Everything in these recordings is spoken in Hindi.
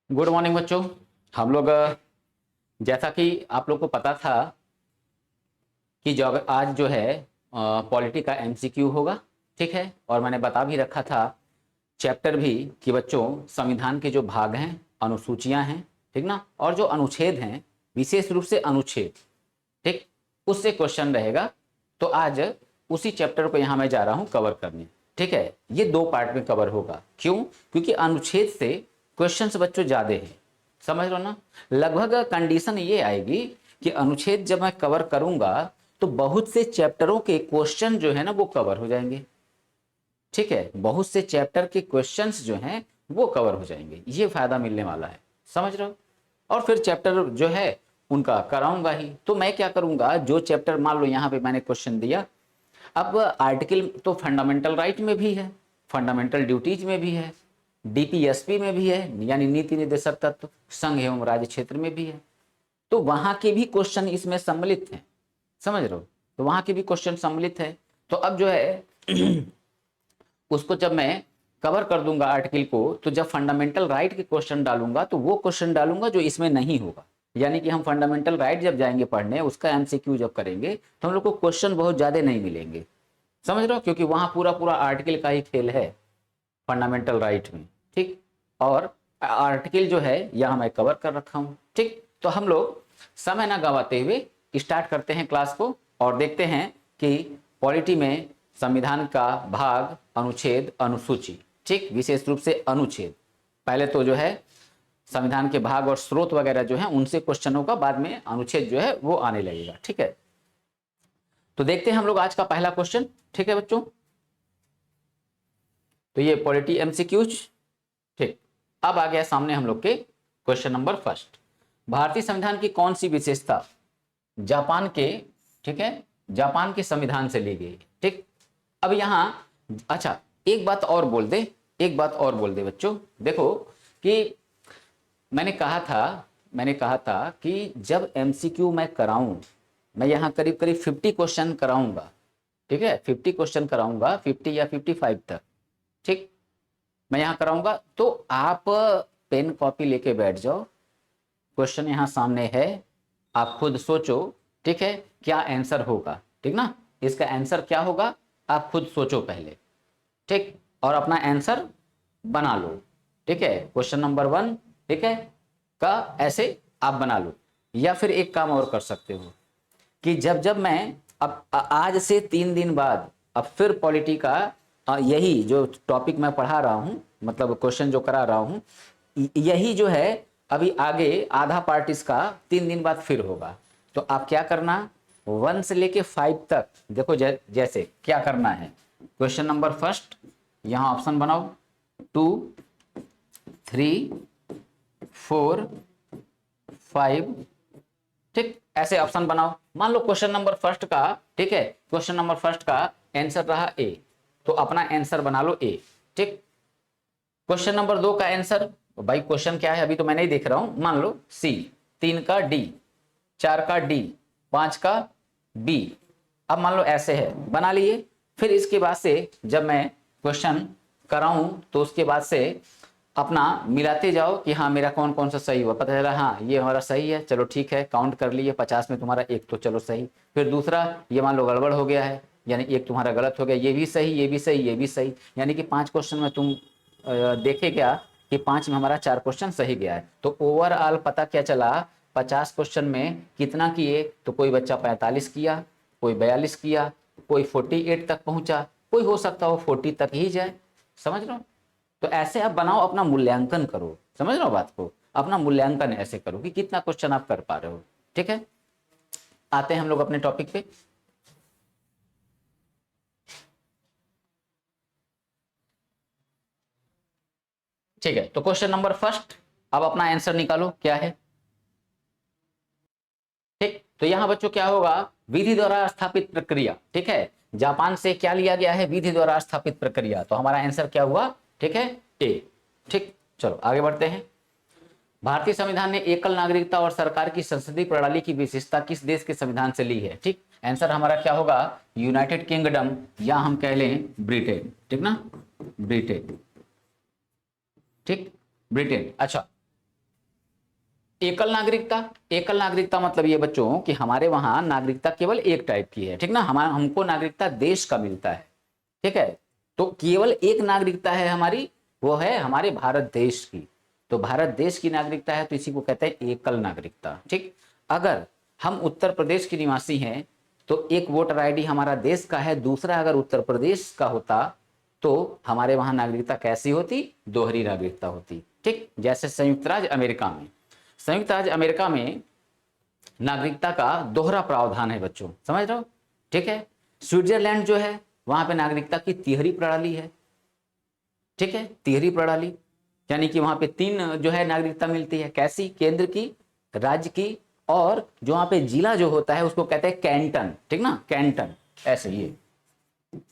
गुड मॉर्निंग बच्चों। हम लोग जैसा कि आप लोग को पता था कि जो आज जो है पॉलिटी का एमसीक्यू होगा, ठीक है। और मैंने बता भी रखा था चैप्टर भी कि बच्चों संविधान के जो भाग हैं, अनुसूचियां हैं, ठीक ना, और जो अनुच्छेद हैं, विशेष रूप से अनुच्छेद, ठीक, उससे क्वेश्चन रहेगा। तो आज उसी चैप्टर को यहाँ मैं जा रहा हूँ कवर करने, ठीक है। ये दो पार्ट में कवर होगा। क्यों? क्योंकि अनुच्छेद से क्वेश्चंस बच्चों ज्यादा हैं, समझ लो ना। लगभग कंडीशन ये आएगी कि अनुच्छेद जब मैं कवर करूंगा तो बहुत से चैप्टरों के क्वेश्चन जो है ना वो कवर हो जाएंगे, ठीक है। बहुत से चैप्टर के क्वेश्चंस जो हैं वो कवर हो जाएंगे, ये फायदा मिलने वाला है, समझ रहे हो। और फिर चैप्टर जो है उनका कराऊंगा ही। तो मैं क्या करूंगा, जो चैप्टर मान लो यहाँ पे मैंने क्वेश्चन दिया, अब आर्टिकल तो फंडामेंटल राइट में भी है, फंडामेंटल ड्यूटीज में भी है, डीपीएसपी में भी है, यानी नीति निर्देशक तत्व, संघ एवं राज्य क्षेत्र में भी है। तो वहां के भी क्वेश्चन इसमें सम्मिलित हैं, समझ रहे हो। तो वहां के भी क्वेश्चन सम्मिलित है। तो अब जो है उसको जब मैं कवर कर दूंगा आर्टिकल को, तो जब फंडामेंटल राइट के क्वेश्चन डालूंगा तो वो क्वेश्चन डालूंगा जो इसमें नहीं होगा। यानी कि हम फंडामेंटल राइट जब जाएंगे पढ़ने, उसका एमसीक्यू जब करेंगे तो हम लोग को क्वेश्चन बहुत ज्यादा नहीं मिलेंगे, समझ रहे हो। क्योंकि वहां पूरा पूरा आर्टिकल का ही खेल है फंडामेंटल राइट में, ठीक। और आर्टिकल जो है यहाँ मैं कवर कर रखा हूँ, ठीक। तो हम लोग समय ना गवाते हुए स्टार्ट करते हैं क्लास को और देखते हैं कि पॉलिटी में संविधान का भाग, अनुच्छेद, अनुसूची, ठीक, विशेष रूप से अनुच्छेद। पहले तो जो है संविधान के भाग और स्रोत वगैरह जो है उनसे क्वेश्चनों का, बाद में अनुच्छेद जो है वो आने लगेगा, ठीक है। तो देखते हैं हम लोग आज का पहला क्वेश्चन, ठीक है बच्चों। तो ये पॉलिटी एमसीक्यूज, ठीक। अब आ गया सामने हम लोग के क्वेश्चन नंबर फर्स्ट। भारतीय संविधान की कौन सी विशेषता जापान के, ठीक है, जापान के संविधान से ली गई, ठीक। अब यहां अच्छा एक बात और बोल दे, एक बात और बोल दे बच्चों। देखो कि मैंने कहा था कि जब एमसीक्यू मैं कराऊं, मैं यहां करीब करीब 50 क्वेश्चन कराऊंगा, ठीक है। 50 क्वेश्चन कराऊंगा, 50 या 55 तक, ठीक, मैं यहां कराऊंगा। तो आप पेन कॉपी लेके बैठ जाओ, क्वेश्चन यहां सामने है, आप खुद सोचो, ठीक है, क्या आंसर होगा, ठीक ना। इसका आंसर क्या होगा आप खुद सोचो पहले, ठीक, और अपना आंसर बना लो, ठीक है। क्वेश्चन नंबर 1, ठीक है, का ऐसे आप बना लो। या फिर एक काम और कर सकते हो कि जब जब मैं अब आज से 3 दिन बाद अब फिर पॉलिटी का यही जो टॉपिक मैं पढ़ा रहा हूं, मतलब क्वेश्चन जो करा रहा हूं, यही जो है अभी आगे आधा पार्ट इसका 3 दिन बाद फिर होगा। तो आप क्या करना, 1 से लेके 5 तक देखो, जैसे क्या करना है। क्वेश्चन नंबर फर्स्ट यहां ऑप्शन बनाओ, 2, 3, 4, 5, ठीक, ऐसे ऑप्शन बनाओ। मान लो क्वेश्चन नंबर फर्स्ट का, ठीक है, क्वेश्चन नंबर फर्स्ट का आंसर रहा ए, तो अपना आंसर बना लो ए, ठीक। क्वेश्चन नंबर 2 का आंसर, भाई क्वेश्चन क्या है अभी तो मैं नहीं देख रहा हूं, मान लो सी, 3 का डी, 4 का डी, 5 का बी। अब मान लो ऐसे है, बना लिए। फिर इसके बाद से जब मैं क्वेश्चन कराऊं तो उसके बाद से अपना मिलाते जाओ कि हाँ मेरा कौन कौन सा सही हुआ। पता चला हाँ ये हमारा सही है, चलो ठीक है, काउंट कर लिए, 50 में तुम्हारा एक तो चलो सही। फिर दूसरा ये मान लो गड़बड़ हो गया है, यानी एक तुम्हारा गलत हो गया, ये भी सही, ये भी सही, ये भी सही। यानी कि 5 क्वेश्चन में तुम देखे क्या कि 5 में हमारा 4 क्वेश्चन सही गया है। तो ओवरऑल पता क्या चला, 50 क्वेश्चन में कितना किए, तो कोई बच्चा 45 किया, कोई 42 किया, कोई 48 तक पहुंचा, कोई हो सकता हो 40 तक ही जाए, समझ लो। तो ऐसे आप बनाओ, अपना मूल्यांकन करो, समझ रहे हो बात को, अपना मूल्यांकन ऐसे करो कि कितना क्वेश्चन आप कर पा रहे हो, ठीक है। आते हैं हम लोग अपने टॉपिक पे। ठीक है, तो क्वेश्चन नंबर फर्स्ट, अब अपना आंसर निकालो क्या है, ठीक। तो यहां बच्चों क्या होगा, विधि द्वारा स्थापित प्रक्रिया, ठीक है। जापान से क्या लिया गया है, विधि द्वारा स्थापित प्रक्रिया। तो हमारा आंसर क्या हुआ, ठीक है, ए, ठीक। चलो आगे बढ़ते हैं। भारतीय संविधान ने एकल नागरिकता और सरकार की संसदीय प्रणाली की विशेषता किस देश के संविधान से ली है, ठीक। आंसर हमारा क्या होगा, यूनाइटेड किंगडम, या हम कह लें ब्रिटेन, ठीक ना, ब्रिटेन, ठीक, ब्रिटेन। अच्छा एकल नागरिकता, एकल नागरिकता मतलब ये बच्चों कि हमारे वहां नागरिकता केवल एक टाइप की है, ठीक ना, हमारा हमको नागरिकता देश का मिलता है, ठीक है, तो केवल एक नागरिकता है हमारी, वो है हमारे भारत देश की, तो भारत देश की नागरिकता है, तो इसी को कहते हैं एकल नागरिकता, ठीक। अगर हम उत्तर प्रदेश के निवासी हैं तो एक वोटर आईडी हमारा देश का है, दूसरा अगर उत्तर प्रदेश का होता तो हमारे वहां नागरिकता कैसी होती, दोहरी नागरिकता होती, ठीक। जैसे संयुक्त राज्य अमेरिका में, संयुक्त राज्य अमेरिका में नागरिकता का दोहरा प्रावधान है बच्चों, समझ रहे हो, ठीक है। स्विट्जरलैंड जो है वहां पे नागरिकता की तिहरी प्रणाली है, ठीक है, तिहरी प्रणाली, यानी कि वहां पे तीन जो है नागरिकता मिलती है, कैसी, केंद्र की, राज्य की, और जो वहां पे जिला जो होता है उसको कहते हैं कैंटन, ठीक ना, कैंटन, ऐसे ये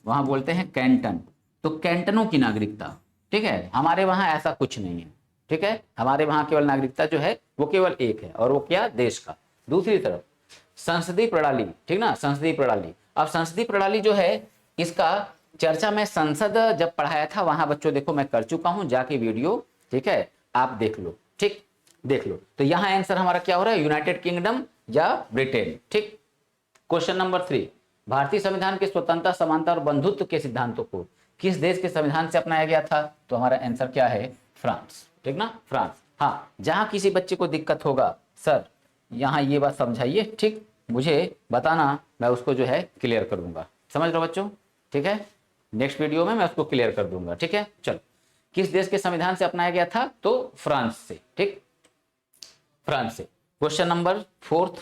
वहां बोलते हैं कैंटन, तो कैंटनों की नागरिकता, ठीक है, हमारे वहां ऐसा कुछ नहीं है, ठीक है, हमारे वहां केवल नागरिकता जो है वो केवल एक है, और वो क्या, देश का। दूसरी तरफ संसदीय प्रणाली, ठीक ना, संसदीय प्रणाली, अब संसदीय प्रणाली जो है इसका चर्चा मैं संसद जब पढ़ाया था वहां बच्चों देखो मैं कर चुका हूं, जाके वीडियो, ठीक है, आप देख लो, ठीक, देख लो। तो यहां आंसर हमारा क्या हो रहा है, यूनाइटेड किंगडम या ब्रिटेन, ठीक। क्वेश्चन नंबर 3, भारतीय संविधान के स्वतंत्रता, समानता और बंधुत्व के सिद्धांतों को किस देश के संविधान से अपनाया गया था, तो हमारा आंसर क्या है, फ्रांस, ठीक ना, फ्रांस। हाँ, जहां किसी बच्चे को दिक्कत होगा सर यहाँ ये बात समझाइए, ठीक, मुझे बताना, मैं उसको जो है क्लियर कर दूंगा, समझ लो बच्चों, ठीक है, नेक्स्ट वीडियो में मैं उसको क्लियर कर दूंगा, ठीक है। चलो, किस देश के संविधान से अपनाया गया था, तो फ्रांस से, ठीक, फ्रांस से। क्वेश्चन नंबर 4,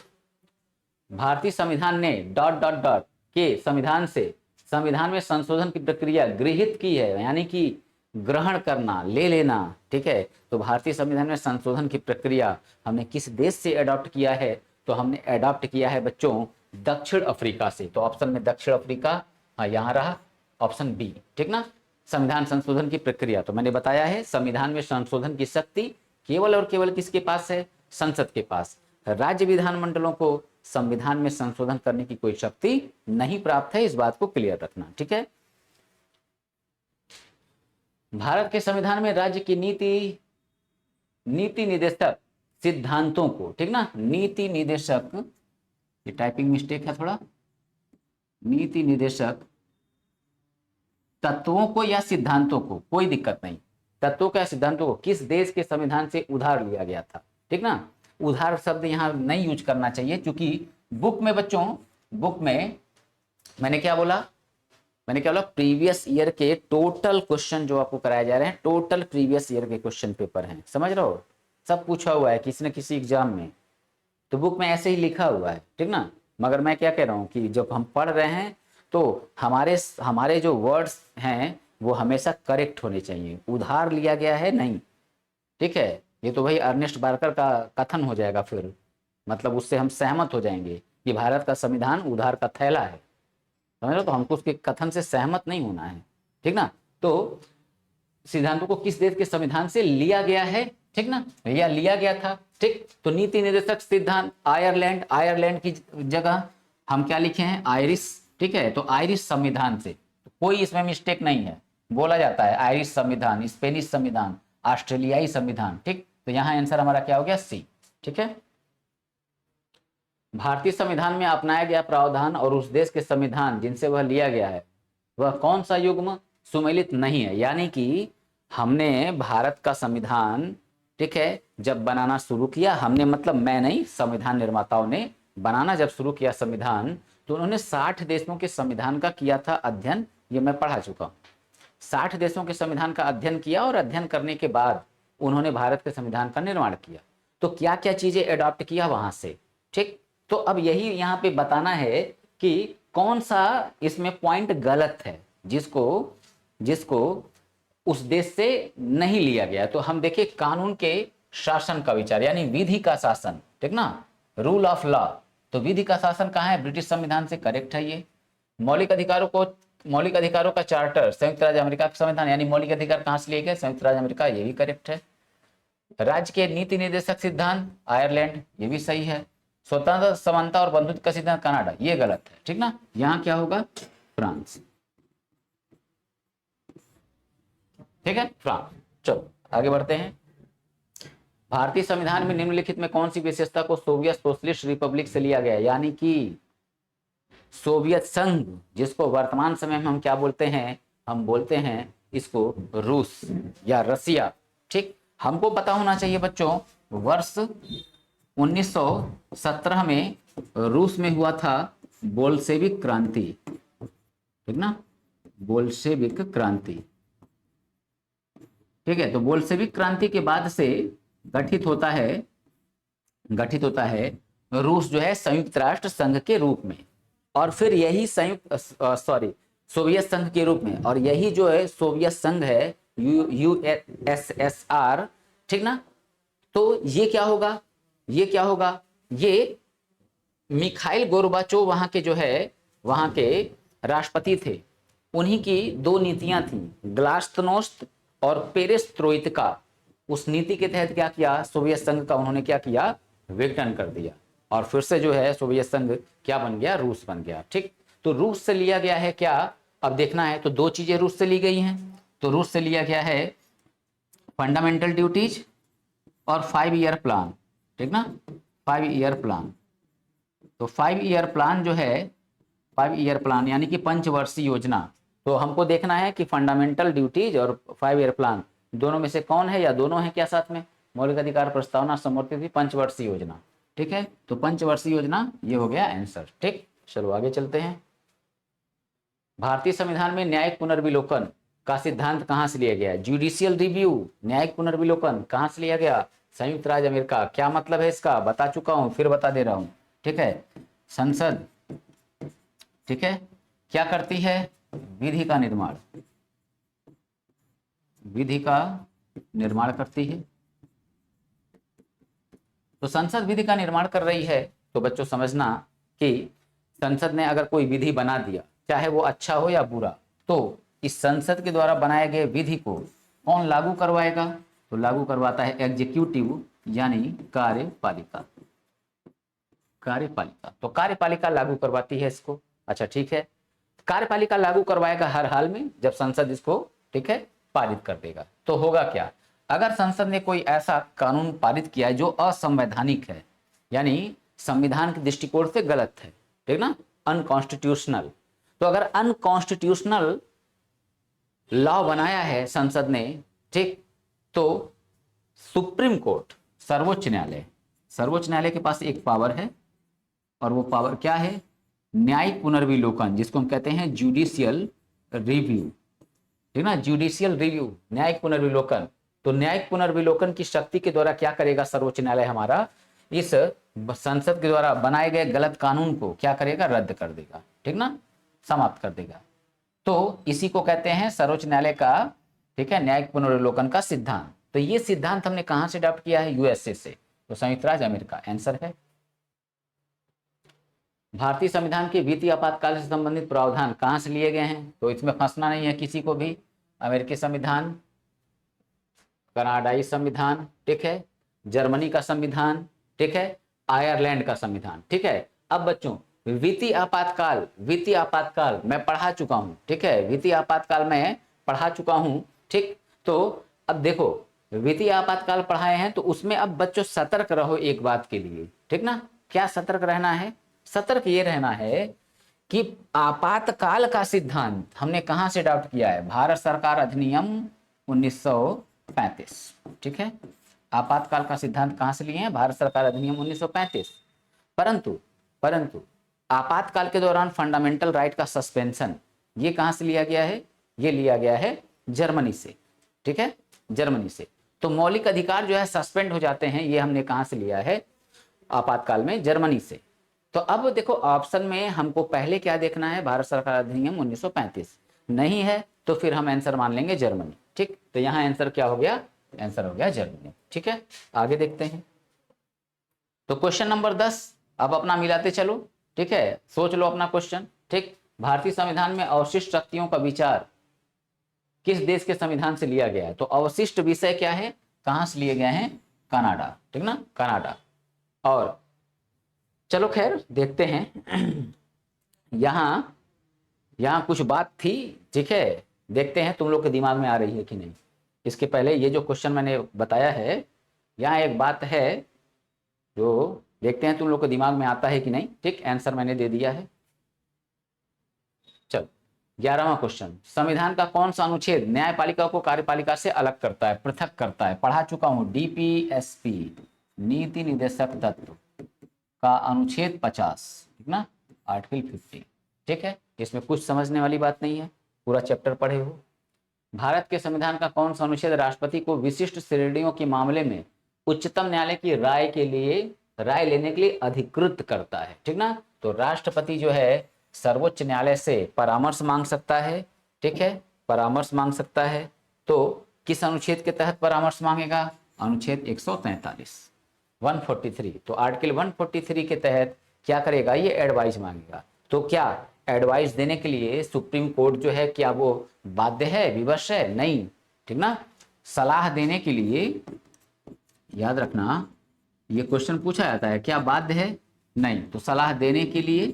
भारतीय संविधान ने डॉट डॉट डॉट के संविधान से संविधान में संशोधन की प्रक्रिया गृहीत की है, यानी कि ग्रहण करना, ले लेना, ठीक है, तो भारतीय संविधान में संशोधन की प्रक्रिया हमने किस देश से अडॉप्ट किया है, तो हमने अडॉप्ट किया है बच्चों दक्षिण अफ्रीका से, तो ऑप्शन में दक्षिण अफ्रीका, हाँ यहाँ रहा ऑप्शन बी, ठीक ना। संविधान संशोधन की प्रक्रिया, तो मैंने बताया है संविधान में संशोधन की शक्ति केवल और केवल किसके पास है, संसद के पास, राज्य विधानमंडलों को संविधान में संशोधन करने की कोई शक्ति नहीं प्राप्त है, इस बात को क्लियर रखना, ठीक है। भारत के संविधान में राज्य की नीति निर्देशक सिद्धांतों को, ठीक ना, नीति निर्देशक, ये टाइपिंग मिस्टेक है थोड़ा, नीति निर्देशक तत्वों को या सिद्धांतों को, कोई दिक्कत नहीं, तत्वों को या सिद्धांतों को किस देश के संविधान से उधार लिया गया था, ठीक ना। उधार शब्द यहां नहीं यूज करना चाहिए, क्योंकि बुक में बच्चों, बुक में मैंने क्या बोला, प्रीवियस ईयर के टोटल क्वेश्चन जो आपको कराए जा रहे हैं, टोटल प्रीवियस ईयर के क्वेश्चन पेपर हैं, समझ रहे हो, सब पूछा हुआ है किसी न किसी एग्जाम में, तो बुक में ऐसे ही लिखा हुआ है, ठीक ना। मगर मैं क्या कह रहा हूँ कि जब हम पढ़ रहे हैं तो हमारे जो वर्ड्स हैं वो हमेशा करेक्ट होने चाहिए, उधार लिया गया है नहीं, ठीक है, ये तो भाई अर्नेस्ट बार्कर का कथन हो जाएगा, फिर मतलब उससे हम सहमत हो जाएंगे कि भारत का संविधान उधार का थैला है, समझ लो, तो हमको उसके कथन से सहमत नहीं होना है, ठीक ना। तो सिद्धांतों को किस देश के संविधान से लिया गया है, ठीक ना, या लिया गया था, ठीक, तो नीति निर्देशक सिद्धांत आयरलैंड, आयरलैंड की जगह हम क्या लिखे हैं, आयरिश, ठीक है, तो आयरिश संविधान से, तो कोई इसमें मिस्टेक नहीं है, बोला जाता है आयरिश संविधान, स्पेनिश संविधान, ऑस्ट्रेलियाई संविधान, ठीक, तो यहां आंसर हमारा क्या हो गया, सी, ठीक है। भारतीय संविधान में अपनाया गया प्रावधान और उस देश के संविधान जिनसे वह लिया गया है वह कौन सा युग्म सुमेलित नहीं है, यानी कि हमने भारत का संविधान, ठीक है, जब बनाना शुरू किया, हमने मतलब मैं नहीं, संविधान निर्माताओं ने बनाना जब शुरू किया संविधान, तो उन्होंने 60 देशों के संविधान का किया था अध्ययन, ये मैं पढ़ा चुका हूं, 60 देशों के संविधान का अध्ययन किया, और अध्ययन करने के बाद उन्होंने भारत के संविधान का निर्माण किया, तो क्या क्या चीजें अडॉप्ट किया वहां से, ठीक, तो अब यही यहाँ पे बताना है कि कौन सा इसमें पॉइंट गलत है, जिसको जिसको उस देश से नहीं लिया गया, तो हम देखिए कानून के शासन का विचार, यानी विधि का शासन, ठीक ना, रूल ऑफ लॉ, तो विधि का शासन कहाँ है, ब्रिटिश संविधान से, करेक्ट है ये। मौलिक अधिकारों का चार्टर संयुक्त राज्य अमेरिका का संविधान, यानी मौलिक अधिकार कहाँ से लिए गए, संयुक्त राज्य अमेरिका, ये भी करेक्ट है। राज्य के नीति निर्देशक सिद्धांत आयरलैंड, ये भी सही है। स्वतंत्रता, समानता और बंधुत्व का सिद्धांत कनाडा, ये गलत है, ठीक ना, यहां क्या होगा, फ्रांस, ठीक है, फ्रांस। चलो आगे बढ़ते हैं। भारतीय संविधान में निम्नलिखित में कौन सी विशेषता को सोवियत सोशलिस्ट रिपब्लिक से लिया गया है? यानी कि सोवियत संघ, जिसको वर्तमान समय में हम क्या बोलते हैं, हम बोलते हैं इसको रूस या रसिया। ठीक, हमको पता होना चाहिए बच्चों, वर्ष 1917 में रूस में हुआ था बोल्शेविक क्रांति, ठीक ना, बोल्शेविक क्रांति। ठीक है, तो बोल्शेविक क्रांति के बाद से गठित होता है रूस जो है संयुक्त राष्ट्र संघ के रूप में, और फिर यही सोवियत संघ के रूप में, और यही जो है सोवियत संघ है यूएसएसआर। ठीक ना, तो ये क्या होगा, ये मिखाइल गोर्बाचोव वहां के जो है वहां के राष्ट्रपति थे, उन्हीं की दो नीतियां थी, ग्लास्तनोस्त और पेरेस्ट्रोइका। उस नीति के तहत क्या किया, सोवियत संघ का उन्होंने क्या किया, विघटन कर दिया, और फिर से जो है सोवियत संघ क्या बन गया, रूस बन गया। ठीक, तो रूस से लिया गया है क्या, अब देखना है, तो दो चीजें रूस से ली गई हैं। तो रूस से लिया गया है फंडामेंटल ड्यूटीज और 5 ईयर प्लान। ठीक ना, 5 ईयर प्लान। तो 5 ईयर प्लान जो है, 5 ईयर प्लान यानी कि पंचवर्षीय योजना। तो हमको देखना है कि फंडामेंटल ड्यूटीज और 5 ईयर प्लान दोनों में से कौन है, या दोनों है क्या साथ में, मौलिक अधिकार प्रस्तावना समर्थित पंचवर्षीय योजना। ठीक है, तो पंचवर्षीय योजना ये हो गया आंसर। ठीक, चलो आगे चलते हैं। भारतीय संविधान में न्यायिक पुनर्विलोकन का सिद्धांत कहां से लिया गया है? जुडिशियल रिव्यू, न्यायिक पुनर्विलोकन कहां से लिया गया? संयुक्त राज्य अमेरिका। क्या मतलब है इसका, बता चुका हूं, फिर बता दे रहा हूं। ठीक है, संसद, ठीक है, क्या करती है, विधि का निर्माण, विधि का निर्माण करती है। तो संसद विधि का निर्माण कर रही है, तो बच्चों समझना कि संसद ने अगर कोई विधि बना दिया, चाहे वो अच्छा हो या बुरा, तो इस संसद के द्वारा बनाए गए विधि को कौन लागू करवाएगा? तो लागू करवाता है एग्जीक्यूटिव यानी कार्यपालिका। कार्यपालिका, तो कार्यपालिका लागू करवाती है इसको। अच्छा ठीक है, कार्यपालिका लागू करवाएगा हर हाल में जब संसद इसको, ठीक है, पारित कर देगा। तो होगा क्या, अगर संसद ने कोई ऐसा कानून पारित किया है जो असंवैधानिक है, यानी संविधान के दृष्टिकोण से गलत है, ठीक ना, अनकॉन्स्टिट्यूशनल, तो अगर अनकॉन्स्टिट्यूशनल लॉ बनाया है संसद ने, ठीक, तो सुप्रीम कोर्ट, सर्वोच्च न्यायालय के पास एक पावर है, और वो पावर क्या है, न्यायिक पुनर्विलोकन, जिसको हम कहते हैं जुडिशियल रिव्यू। ठीक ना, जुडिशियल रिव्यू, न्यायिक पुनर्विलोकन। तो न्यायिक पुनर्विलोकन की शक्ति के द्वारा क्या करेगा सर्वोच्च न्यायालय हमारा, इस संसद के द्वारा बनाए गए गलत कानून को क्या करेगा, रद्द कर देगा, ठीक ना, समाप्त कर देगा। तो इसी को कहते हैं सर्वोच्च न्यायालय का, ठीक है, न्यायिक पुनर्विलोकन का सिद्धांत। तो ये सिद्धांत हमने कहां से अडॉप्ट किया है, यूएसए से, तो संयुक्त राज्य अमेरिका आंसर है। भारतीय संविधान के वित्तीय आपातकाल से संबंधित प्रावधान कहां से लिए गए हैं? तो इसमें फंसना नहीं है किसी को भी। अमेरिकी संविधान, कनाडाई संविधान, ठीक है, जर्मनी का संविधान, ठीक है, आयरलैंड का संविधान। ठीक है, अब बच्चों वित्तीय आपातकाल मैं पढ़ा चुका हूं, ठीक है, वित्तीय आपातकाल मैं पढ़ा चुका हूं। ठीक, तो अब देखो वित्तीय आपातकाल पढ़ाए हैं, तो उसमें अब बच्चों सतर्क रहो एक बात के लिए, ठीक ना, क्या सतर्क रहना है, सतर्क ये रहना है कि आपातकाल का सिद्धांत हमने कहां से अडॉप्ट किया है, भारत सरकार अधिनियम 1935। ठीक है, आपातकाल का सिद्धांत कहां से लिए हैं, भारत सरकार अधिनियम 1935। परंतु आपातकाल के दौरान फंडामेंटल राइट का सस्पेंशन ये कहां से लिया गया है, ये लिया गया है जर्मनी से। ठीक है, जर्मनी से। तो मौलिक अधिकार जो है सस्पेंड हो जाते हैं, ये हमने कहां से लिया है, आपातकाल में जर्मनी से। तो अब देखो ऑप्शन में हमको पहले क्या देखना है, भारत सरकार अधिनियम 1935, नहीं है तो फिर हम आंसर मान लेंगे जर्मनी। ठीक, तो यहां आंसर क्या हो गया, आंसर हो गया जर्मनी। ठीक है, आगे देखते हैं। तो क्वेश्चन नंबर 10 अब अपना मिलाते चलो, ठीक है, सोच लो अपना क्वेश्चन। ठीक, भारतीय संविधान में अवशिष्ट शक्तियों का विचार किस देश के संविधान से लिया गया है? तो अवशिष्ट विषय क्या है, कहां से लिए गए हैं, कनाडा, ठीक ना, कनाडा। और चलो खैर देखते हैं यहां कुछ बात थी, ठीक है, देखते हैं तुम लोग के दिमाग में आ रही है कि नहीं। इसके पहले ये जो क्वेश्चन मैंने बताया है, यहाँ एक बात है जो देखते हैं तुम लोग को दिमाग में आता है कि नहीं। ठीक, आंसर मैंने दे दिया है। चलो 11वां क्वेश्चन, संविधान का कौन सा अनुच्छेद न्यायपालिका को कार्यपालिका से अलग करता है, पृथक करता है? पढ़ा चुका हूं, डीपीएसपी नीति निर्देशक तत्व का अनुच्छेद 50, ठीक ना, आर्टिकल 50। ठीक है, इसमें कुछ समझने वाली बात नहीं है, पूरा चैप्टर पढ़े हो। भारत के संविधान का कौन सा अनुच्छेद राष्ट्रपति को विशिष्ट श्रेणियों के मामले में उच्चतम न्यायालय की राय लेने के लिए अधिकृत करता है? ठीक ना, तो राष्ट्रपति जो है सर्वोच्च न्यायालय से परामर्श मांग सकता है। ठीक है, परामर्श मांग सकता है। तो किस अनुच्छेद के तहत परामर्श मांगेगा? अनुच्छेद 143, 143। तो आर्टिकल 143 के तहत क्या करेगा? ये एडवाइस मांगेगा। तो क्या एडवाइस देने के लिए सुप्रीम कोर्ट जो है क्या वो बाध्य है, विवश है? नहीं, ठीक ना। सलाह देने के लिए याद रखना ये क्वेश्चन पूछा जाता है, क्या बाध्य है? नहीं। तो सलाह देने के लिए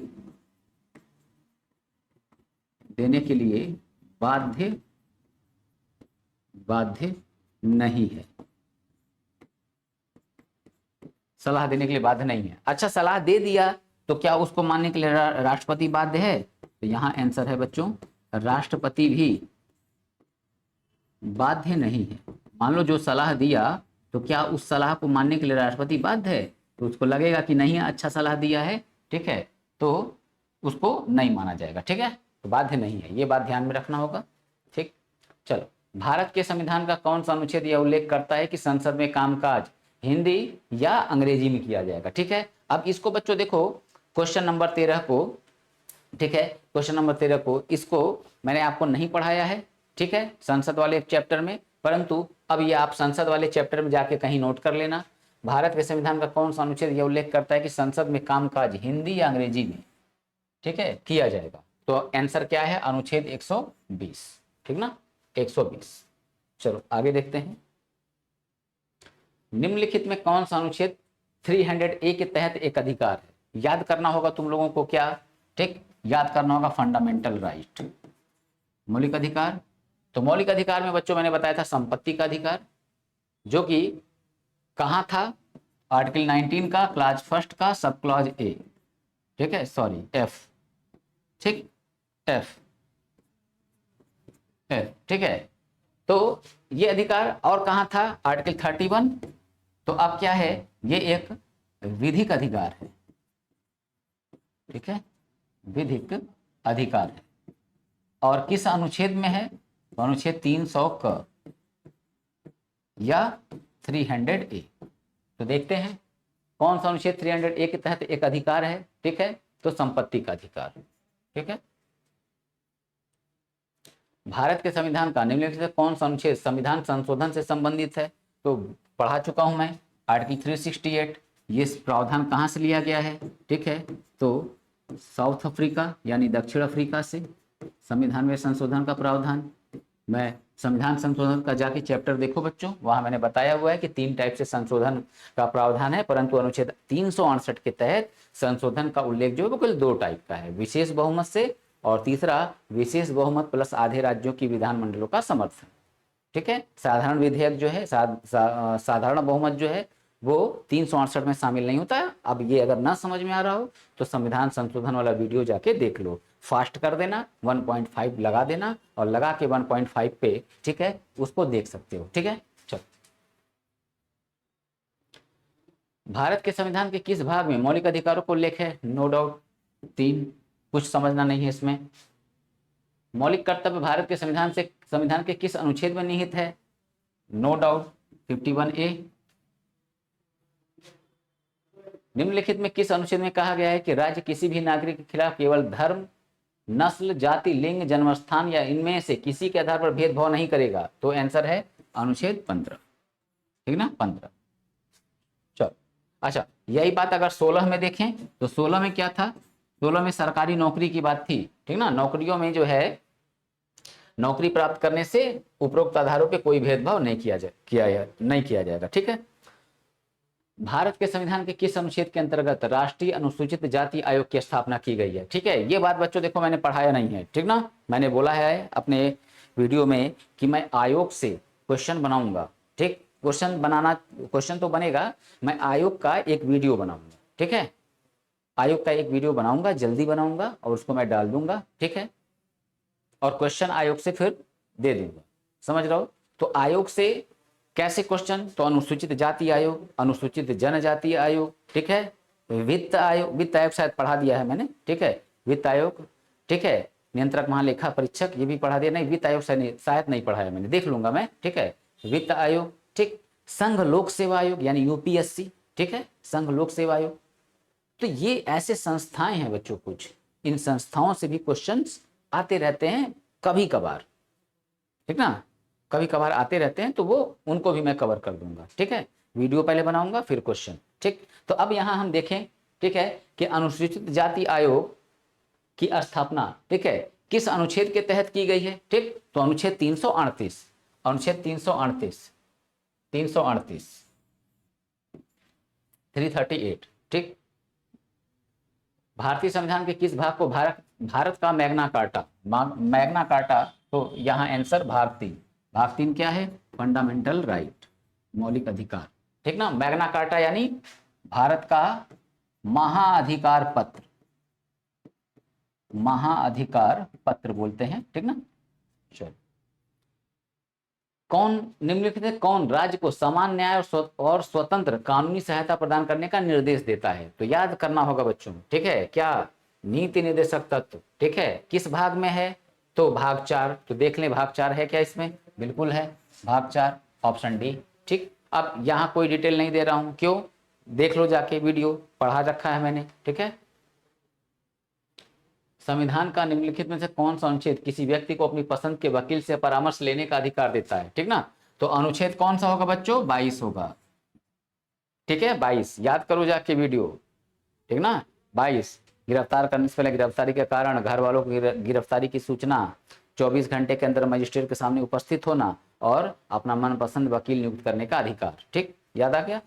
बाध्य नहीं है, सलाह देने के लिए बाध्य नहीं है। अच्छा, सलाह दे दिया तो क्या उसको मानने के लिए राष्ट्रपति बाध्य है? तो यहां आंसर है बच्चों, राष्ट्रपति भी बाध्य नहीं है। मान लो जो सलाह दिया तो क्या उस सलाह को मानने के लिए राष्ट्रपति बाध्य है? तो उसको लगेगा कि नहीं अच्छा सलाह दिया है, ठीक है, तो उसको नहीं माना जाएगा। ठीक है, तो बाध्य नहीं है, ये बात ध्यान में रखना होगा। ठीक, चलो, भारत के संविधान का कौन सा अनुच्छेद यह उल्लेख करता है कि संसद में कामकाज हिंदी या अंग्रेजी में किया जाएगा? ठीक है, अब इसको बच्चों देखो क्वेश्चन नंबर 13 को, ठीक है, क्वेश्चन नंबर 13 को, इसको मैंने आपको नहीं पढ़ाया है, ठीक है, संसद वाले चैप्टर में, परंतु अब ये आप संसद वाले चैप्टर में जाके कहीं नोट कर लेना। भारत के संविधान का कौन सा अनुच्छेद यह उल्लेख करता है कि संसद में कामकाज हिंदी या अंग्रेजी में, ठीक है, किया जाएगा? तो आंसर क्या है? अनुच्छेद 120, ठीक ना, 120। चलो आगे देखते हैं, निम्नलिखित में कौन सा अनुच्छेद 300A के तहत एक अधिकार है? याद करना होगा तुम लोगों को, क्या? ठीक, याद करना होगा फंडामेंटल राइट, मौलिक अधिकार। तो मौलिक अधिकार में बच्चों मैंने बताया था संपत्ति का अधिकार, जो कि कहां था? आर्टिकल 19 का क्लाज फर्स्ट का सब क्लॉज ए, ठीक है, सॉरी एफ, ठीक, एफ, ठीक है। तो ये अधिकार और कहां था? आर्टिकल 31। तो अब क्या है? ये एक विधिक अधिकार है, ठीक है, विधिक अधिकार है। और किस अनुच्छेद में है? तो अनुच्छेद 300 क या 300A। तो देखते हैं कौन सा अनुच्छेद 300A के तहत एक अधिकार है, ठीक है, तो संपत्ति का अधिकार, ठीक है। भारत के संविधान का निम्नलिखित में कौन सा अनुच्छेद संविधान संशोधन से संबंधित है? तो पढ़ा चुका हूं मैं, आर्टिकल 368। ये प्रावधान कहां से लिया गया है? ठीक है, तो साउथ अफ्रीका यानी दक्षिण अफ्रीका से संविधान में संशोधन का प्रावधान। मैं संविधान संशोधन का जाके चैप्टर देखो बच्चों, वहां मैंने बताया हुआ है कि 3 टाइप से संशोधन का प्रावधान है, परंतु अनुच्छेद 368 के तहत संशोधन का उल्लेख जो है वो केवल 2 टाइप का है, विशेष बहुमत से, और तीसरा विशेष बहुमत प्लस आधे राज्यों की विधानमंडलों का समर्थन। ठीक है, साधारण विधेयक जो है साधारण बहुमत जो है वो 368 में शामिल नहीं होता है। अब ये अगर ना समझ में आ रहा हो तो संविधान संशोधन वाला वीडियो जाके देख लो, फास्ट कर देना, 1.5 लगा देना और लगा के 1.5 पे, ठीक है, उसको देख सकते हो। ठीक है, चलो, भारत के संविधान के किस भाग में मौलिक अधिकारों को उल्लेख है? नो डाउट 3, कुछ समझना नहीं है इसमें। मौलिक कर्तव्य भारत के संविधान के किस अनुच्छेद में निहित है? No doubt 51A। निम्नलिखित में किस अनुच्छेद में कहा गया है कि राज्य किसी भी नागरिक के खिलाफ केवल धर्म, नस्ल, जाति, लिंग, जन्मस्थान या इनमें से किसी के आधार पर भेदभाव नहीं करेगा? तो आंसर है अनुच्छेद 15, ठीक ना, 15। चलो, अच्छा, यही बात अगर 16 में देखें तो 16 में क्या था? 16 में सरकारी नौकरी की बात थी, ठीक ना। नौकरियों में जो है नौकरी प्राप्त करने से उपरोक्त आधारों पे कोई भेदभाव नहीं किया जाएगा। ठीक है, भारत के संविधान के किस अनुच्छेद के अंतर्गत राष्ट्रीय अनुसूचित जाति आयोग की स्थापना की गई है? ठीक है, ये बात बच्चों देखो मैंने पढ़ाया नहीं है, ठीक ना, मैंने बोला है अपने वीडियो में कि मैं आयोग से क्वेश्चन बनाऊंगा, ठीक, क्वेश्चन बनाना, क्वेश्चन तो बनेगा, मैं आयोग का एक वीडियो बनाऊंगा, ठीक है, आयोग का एक वीडियो बनाऊंगा, जल्दी बनाऊंगा और उसको मैं डाल दूंगा, ठीक है, और क्वेश्चन आयोग से फिर दे दूंगा, समझ रहे हो। तो आयोग से कैसे क्वेश्चन, तो अनुसूचित जाति आयोग, अनुसूचित जनजाति आयोग, ठीक है, वित्त आयोग, वित्त आयोग शायद पढ़ा दिया है मैंने, ठीक है, वित्त आयोग, ठीक है, नियंत्रक महालेखा परीक्षक ये भी पढ़ा दिया, नहीं वित्त आयोग शायद नहीं पढ़ाया मैंने, देख लूंगा मैं, ठीक है, वित्त आयोग, ठीक, संघ लोक सेवा आयोग यानी यूपीएससी, ठीक है, संघ लोक सेवा आयोग। तो ये ऐसे संस्थाएं हैं बच्चों, कुछ इन संस्थाओं से भी क्वेश्चंस आते रहते हैं कभी कभार, ठीक ना, कभी कभार आते रहते हैं, तो वो उनको भी मैं कवर कर दूंगा, ठीक है, वीडियो पहले बनाऊंगा फिर क्वेश्चन, ठीक। तो अब यहां हम देखें, ठीक है, कि अनुसूचित जाति आयोग की स्थापना, ठीक है, किस अनुच्छेद के तहत की गई है, ठीक, तो अनुच्छेद 338, अनुच्छेद 338, 338, 338, ठीक। भारतीय संविधान के किस भाग को भारत का मैग्ना कार्टा, मैग्ना कार्टा, तो यहाँ आंसर भाग 3, भाग 3 क्या है, फंडामेंटल राइट, मौलिक अधिकार, ठीक ना, मैग्ना कार्टा यानी भारत का महाअधिकार पत्र, महाअधिकार पत्र बोलते हैं, ठीक ना। चलो, कौन निम्नलिखित में कौन राज्य को समान न्याय और स्वतंत्र कानूनी सहायता प्रदान करने का निर्देश देता है, तो याद करना होगा बच्चों, ठीक है, क्या, नीति निर्देशक तत्व, ठीक है, किस भाग में है, तो भाग 4, तो देख लें भाग 4 है क्या इसमें, बिल्कुल है, भाग 4 ऑप्शन डी, ठीक। अब यहाँ कोई डिटेल नहीं दे रहा हूं, क्यों, देख लो जाके, वीडियो पढ़ा रखा है मैंने, ठीक है। संविधान का निम्नलिखित में से कौन सा अनुच्छेद किसी व्यक्ति को अपनी पसंद के वकील से परामर्श लेने का अधिकार देता है, ठीक ना, तो अनुच्छेद कौन सा होगा बच्चों, 22 होगा, ठीक है, 22 याद करो जाके वीडियो, ठीक ना, 22, गिरफ्तार करने से पहले गिरफ्तारी के कारण, घर वालों को गिरफ्तारी की सूचना, 24 घंटे के अंदर मजिस्ट्रेट के सामने उपस्थित होना और अपना मनपसंद वकील नियुक्त करने का अधिकार, ठीक, याद आ गया।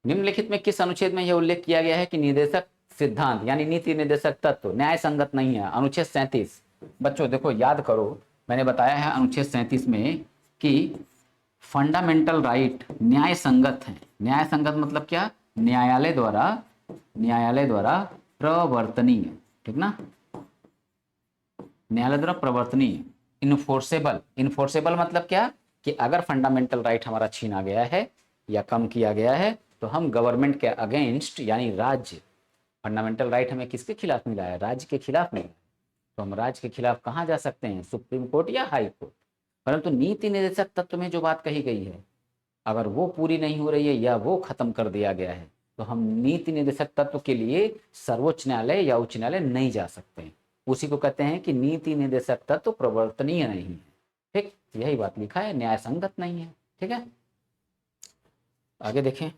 निम्नलिखित में किस अनुच्छेद में यह उल्लेख किया गया है कि निदेशक सिद्धांत यानी नीति निर्देशक तत्व न्याय संगत नहीं है, अनुच्छेद 37, बच्चों देखो याद करो, मैंने बताया है अनुच्छेद 37 में कि फंडामेंटल राइट न्याय संगत है, न्याय संगत मतलब क्या, न्यायालय द्वारा प्रवर्तनीय, ठीक ना, न्यायालय द्वारा प्रवर्तनीय, इन्फोर्सेबल, इन्फोर्सेबल मतलब क्या, कि अगर फंडामेंटल राइट हमारा छीना गया है या कम किया गया है तो हम गवर्नमेंट के अगेंस्ट यानी राज्य, फंडामेंटल राइट हमें किसके खिलाफ मिला है, राज्य के खिलाफ मिला है, तो हम राज्य के खिलाफ कहाँ जा सकते हैं, सुप्रीम कोर्ट या हाई कोर्ट। परंतु नीति निर्देशक तत्व में जो बात कही गई है, अगर वो पूरी नहीं हो रही है या वो खत्म कर दिया गया है, तो हम नीति निर्देशक तत्व के लिए सर्वोच्च न्यायालय या उच्च न्यायालय नहीं जा सकते हैं, उसी को कहते हैं कि नीति निर्देशक तत्व प्रवर्तनीय नहीं है, ठीक, यही बात लिखा है, न्याय संगत नहीं है, ठीक है। आगे देखें,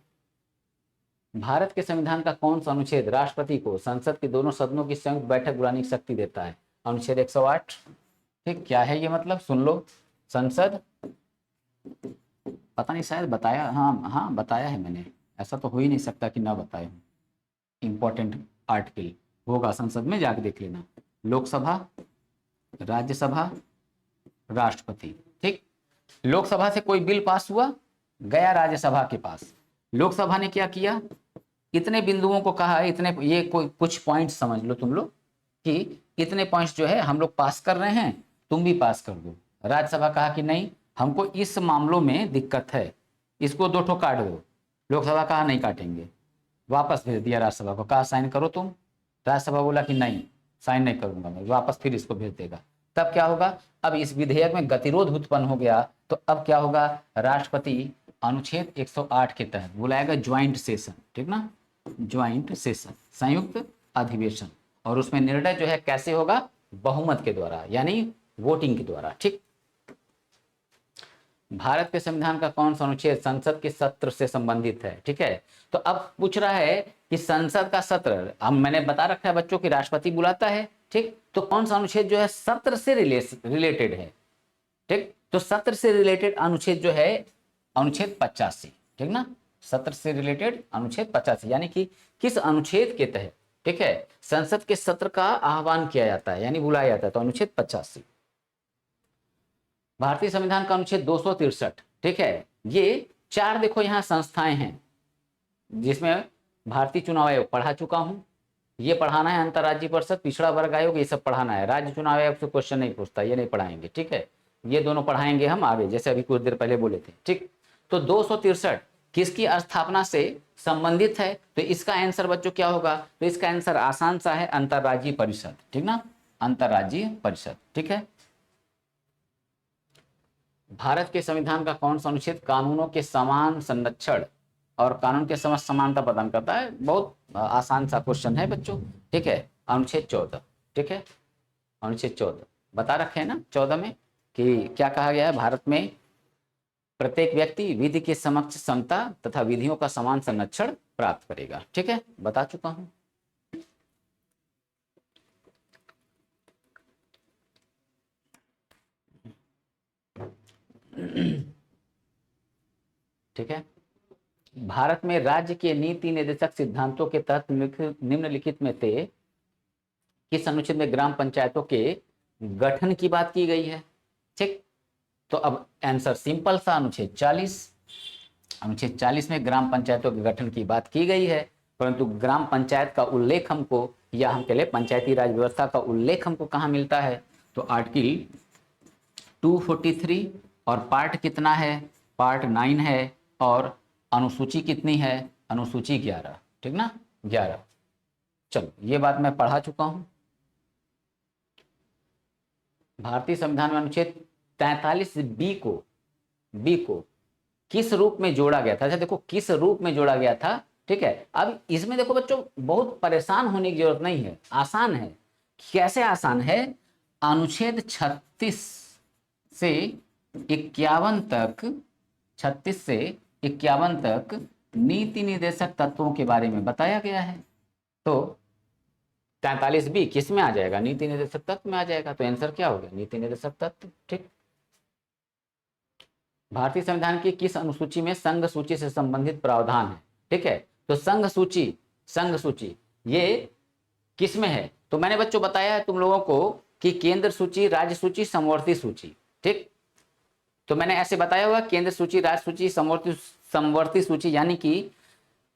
भारत के संविधान का कौन सा अनुच्छेद राष्ट्रपति को संसद के दोनों सदनों की संयुक्त बैठक बुलाने की शक्ति देता है, अनुच्छेद 108, ठीक, क्या है ये मतलब, सुन लो, संसद, पता नहीं शायद बताया, हाँ हाँ बताया है मैंने, ऐसा तो हो ही नहीं सकता कि ना बताए हूँ, इंपॉर्टेंट आर्टिकल होगा, संसद में जाके देख लेना, लोकसभा, राज्यसभा, राष्ट्रपति, ठीक, लोकसभा से कोई बिल पास हुआ, गया राज्यसभा के पास, लोकसभा ने क्या किया, इतने बिंदुओं को कहा, इतने, ये कोई कुछ पॉइंट्स समझ लो तुम लोग कि इतने पॉइंट्स जो है हम लोग पास कर रहे हैं, तुम भी पास कर दो। राज्यसभा कहा कि नहीं, हमको इस मामलों में दिक्कत है, इसको 2 ठो काट दो, लोकसभा कहा नहीं काटेंगे, वापस भेज दिया राज्यसभा को, कहा साइन करो तुम, राज्यसभा बोला कि नहीं साइन नहीं करूंगा मैं, वापस फिर इसको भेज देगा, तब क्या होगा, अब इस विधेयक में गतिरोध उत्पन्न हो गया, तो अब क्या होगा, राष्ट्रपति अनुच्छेद 108 के तहत बुलाएगा ज्वाइंट सेशन, ठीक ना, ज्वाइंट सेशन, संयुक्त अधिवेशन, और उसमें निर्णय जो है कैसे होगा, बहुमत के द्वारा यानी वोटिंग के द्वारा, ठीक। भारत के संविधान का कौन सा अनुच्छेद संसद के सत्र से संबंधित है, ठीक है, तो अब पूछ रहा है कि संसद का सत्र, हम मैंने बता रखा है बच्चों की राष्ट्रपति बुलाता है, ठीक, तो कौन सा अनुच्छेद जो है सत्र से रिलेटेड है, ठीक, तो सत्र से रिलेटेड अनुच्छेद जो है अनुच्छेद 85, ठीक ना, सत्र से रिलेटेड अनुच्छेद 85 यानी कि किस अनुच्छेद के तहत, ठीक है, संसद के सत्र का आह्वान किया जाता है यानी बुलाया जाता है, तो अनुच्छेद 85। भारतीय संविधान का अनुच्छेद 263, ठीक है। ये 4 देखो यहाँ संस्थाएं हैं जिसमें भारतीय चुनाव आयोग पढ़ा चुका हूं, ये पढ़ाना है अंतर्राज्यीय परिषद, पिछड़ा वर्ग आयोग, ये सब पढ़ाना है। राज्य चुनाव आयोग से क्वेश्चन नहीं पूछता, ये नहीं पढ़ाएंगे, ठीक है। ये दोनों पढ़ाएंगे हम आगे, जैसे अभी कुछ देर पहले बोले थे, ठीक। तो 263 किसकी स्थापना से संबंधित है, तो इसका आंसर बच्चों क्या होगा, तो इसका आंसर आसान सा है, अंतर्राज्यीय परिषद, ठीक ना, अंतर्राज्यीय परिषद, ठीक है। भारत के संविधान का कौन सा अनुच्छेद कानूनों के समान संरक्षण और कानून के समस्त समानता प्रदान करता है? बहुत आसान सा क्वेश्चन है बच्चों, ठीक है। अनुच्छेद 14, ठीक है, अनुच्छेद 14 बता रखे हैं ना 14 में कि क्या कहा गया है, भारत में प्रत्येक व्यक्ति विधि के समक्ष समता तथा विधियों का समान संरक्षण प्राप्त करेगा, ठीक है, बता चुका हूं। ठीक है। भारत में राज्य के नीति निर्देशक सिद्धांतों के तहत निम्नलिखित में से किस अनुच्छेद में ग्राम पंचायतों के गठन की बात की गई है, ठीक। तो अब आंसर सिंपल सा, अनुच्छेद 40, अनुच्छेद 40 में ग्राम पंचायतों के गठन की बात की गई है, परंतु ग्राम पंचायत का उल्लेख हमको, या हम कह ले पंचायती राज व्यवस्था का उल्लेख हमको कहाँ मिलता है, तो आर्टिकल 243 और पार्ट कितना है, पार्ट 9 है, और अनुसूची कितनी है, अनुसूची 11, ठीक ना, 11। चलो ये बात मैं पढ़ा चुका हूं। भारतीय संविधान में अनुच्छेद 43 बी को किस रूप में जोड़ा गया था? अच्छा देखो किस रूप में जोड़ा गया था, ठीक है। अब इसमें देखो बच्चों बहुत परेशान होने की जरूरत नहीं है, आसान है। कैसे आसान है? अनुच्छेद 36 से 51 तक, 36 से 51 तक नीति निर्देशक तत्वों के बारे में बताया गया है। तो 43 किस में आ जाएगा? नीति निर्देशक तत्व में आ जाएगा। तो आंसर क्या हो गया? नीति निर्देशक तत्व, ठीक। भारतीय संविधान की किस अनुसूची में संघ सूची से संबंधित प्रावधान है, ठीक है। तो संघ सूची ये किस में है? तो मैंने बच्चों बताया है तुम लोगों को कि केंद्र सूची, राज्य सूची, समवर्ती सूची, ठीक। तो मैंने ऐसे बताया हुआ केंद्र सूची, राज्य सूची, समवर्ती सूची, यानी कि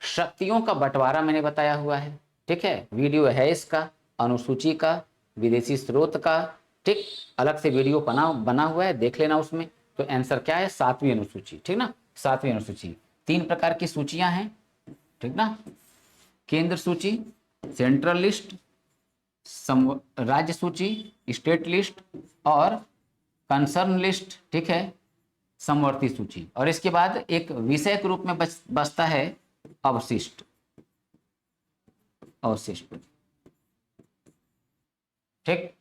शक्तियों का बंटवारा मैंने बताया हुआ है, ठीक है। वीडियो है इसका, अनुसूची का, विदेशी स्रोत का, ठीक, अलग से वीडियो बना हुआ है, देख लेना उसमें। तो आंसर क्या है? 7वीं अनुसूची, ठीक ना, 7वीं अनुसूची। 3 प्रकार की सूचियां हैं, ठीक ना, केंद्र सूची, सेंट्रल लिस्ट, राज्य सूची, स्टेट लिस्ट, और कंसर्न लिस्ट, ठीक है, समवर्ती सूची। और इसके बाद एक विषय के रूप में बचता है अवशिष्ट, ठीक,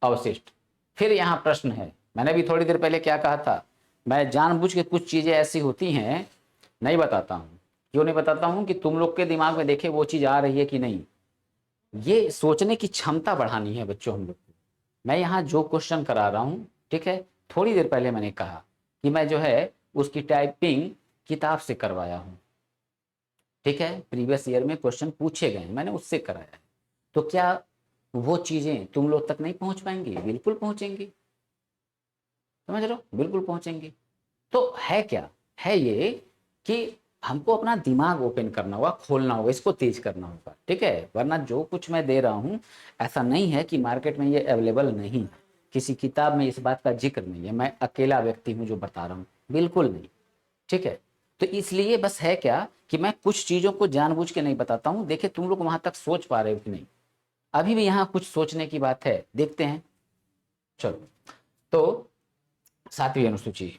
अवशिष्ट। फिर यहां प्रश्न है, मैंने भी थोड़ी देर पहले क्या कहा था, मैं जानबूझ के कुछ चीजें ऐसी होती हैं नहीं बताता हूं। क्यों नहीं बताता हूं? कि तुम लोग के दिमाग में देखे वो चीज आ रही है कि नहीं। ये सोचने की क्षमता बढ़ानी है बच्चों हम लोग को। मैं यहाँ जो क्वेश्चन करा रहा हूँ, ठीक है, थोड़ी देर पहले मैंने कहा कि मैं जो है उसकी टाइपिंग किताब से करवाया हूँ, ठीक है। प्रीवियस ईयर में क्वेश्चन पूछे गए, मैंने उससे कराया है। तो क्या वो चीजें तुम लोग तक नहीं पहुंच पाएंगी? बिल्कुल पहुंचेंगी, समझ रहे हो, बिल्कुल पहुंचेंगी। तो है क्या, है ये कि हमको अपना दिमाग ओपन करना होगा, खोलना होगा, इसको तेज करना होगा, ठीक है। वरना जो कुछ मैं दे रहा हूं ऐसा नहीं है कि मार्केट में ये अवेलेबल नहीं है, किसी किताब में इस बात का जिक्र नहीं है, मैं अकेला व्यक्ति हूं जो बता रहा हूं, बिल्कुल नहीं, ठीक है। तो इसलिए बस है क्या कि मैं कुछ चीजों को जानबूझ के नहीं बताता हूं। देखिए तुम लोग वहां तक सोच पा रहे हो कि नहीं? अभी भी यहाँ कुछ सोचने की बात है, देखते हैं। चलो, तो 7वीं अनुसूची,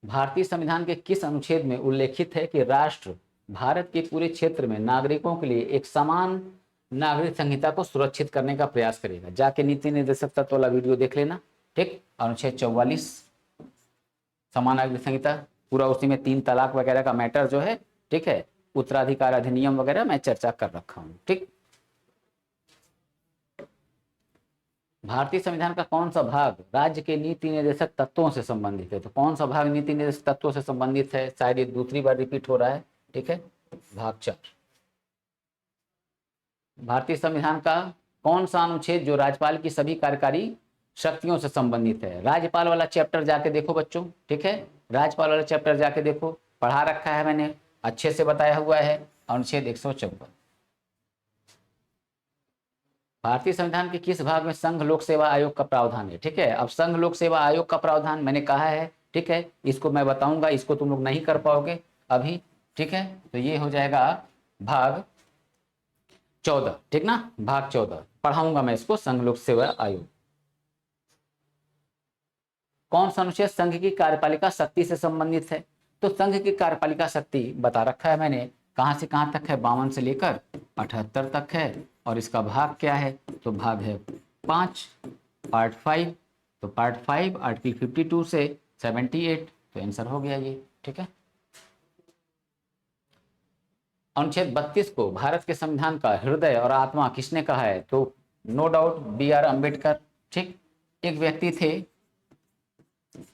भारतीय संविधान के किस अनुच्छेद में उल्लेखित है कि राष्ट्र भारत के पूरे क्षेत्र में नागरिकों के लिए एक समान नागरिक संहिता को सुरक्षित करने का प्रयास करेगा? जाके नीति निर्देशक तत्व वाला वीडियो देख लेना, ठीक। अनुच्छेद 44 समान नागरिक संहिता, पूरा उसी में 3 तलाक वगैरह का मैटर जो है, ठीक है, उत्तराधिकार अधिनियम वगैरह मैं चर्चा कर रखा हूं, ठीक। भारतीय संविधान का कौन सा भाग राज्य के नीति निर्देशक तत्वों से संबंधित है? तो कौन सा भाग नीति निर्देशक तत्वों से संबंधित है? शायद ये दूसरी बार रिपीट हो रहा है, ठीक है, भाग 4। भारतीय संविधान का कौन सा अनुच्छेद जो राज्यपाल की सभी कार्यकारी शक्तियों से संबंधित है। राज्यपाल वाला चैप्टर जाके देखो बच्चों, ठीक है, राज्यपाल वाला चैप्टर जाके देखो, पढ़ा रखा है मैंने, अच्छे से बताया हुआ है। अनुच्छेद 154, भारतीय संविधान के किस भाग में संघ लोक सेवा आयोग का प्रावधान है? ठीक है, अब संघ लोक सेवा आयोग का प्रावधान मैंने कहा है, ठीक है, इसको मैं बताऊंगा, इसको तुम लोग नहीं कर पाओगे अभी, ठीक है, तो ये हो जाएगा भाग 14, ठीक ना, भाग 14 पढ़ाऊंगा मैं इसको, संघ लोक सेवा आयोग। कौन सा अनुच्छेद संघ की कार्यपालिका शक्ति से संबंधित है? तो संघ की कार्यपालिका शक्ति बता रखा है मैंने, कहां से कहां तक है, 52 से लेकर 78 तक है। और इसका भाग क्या है? तो भाग है 5, पार्ट 5, तो पार्ट 5 आर्टिकल 52 से 78, तो आंसर हो गया ये, ठीक है। अनुच्छेद 32 को भारत के संविधान का हृदय और आत्मा किसने कहा है? तो नो डाउट B.R. अम्बेडकर, ठीक। एक व्यक्ति थे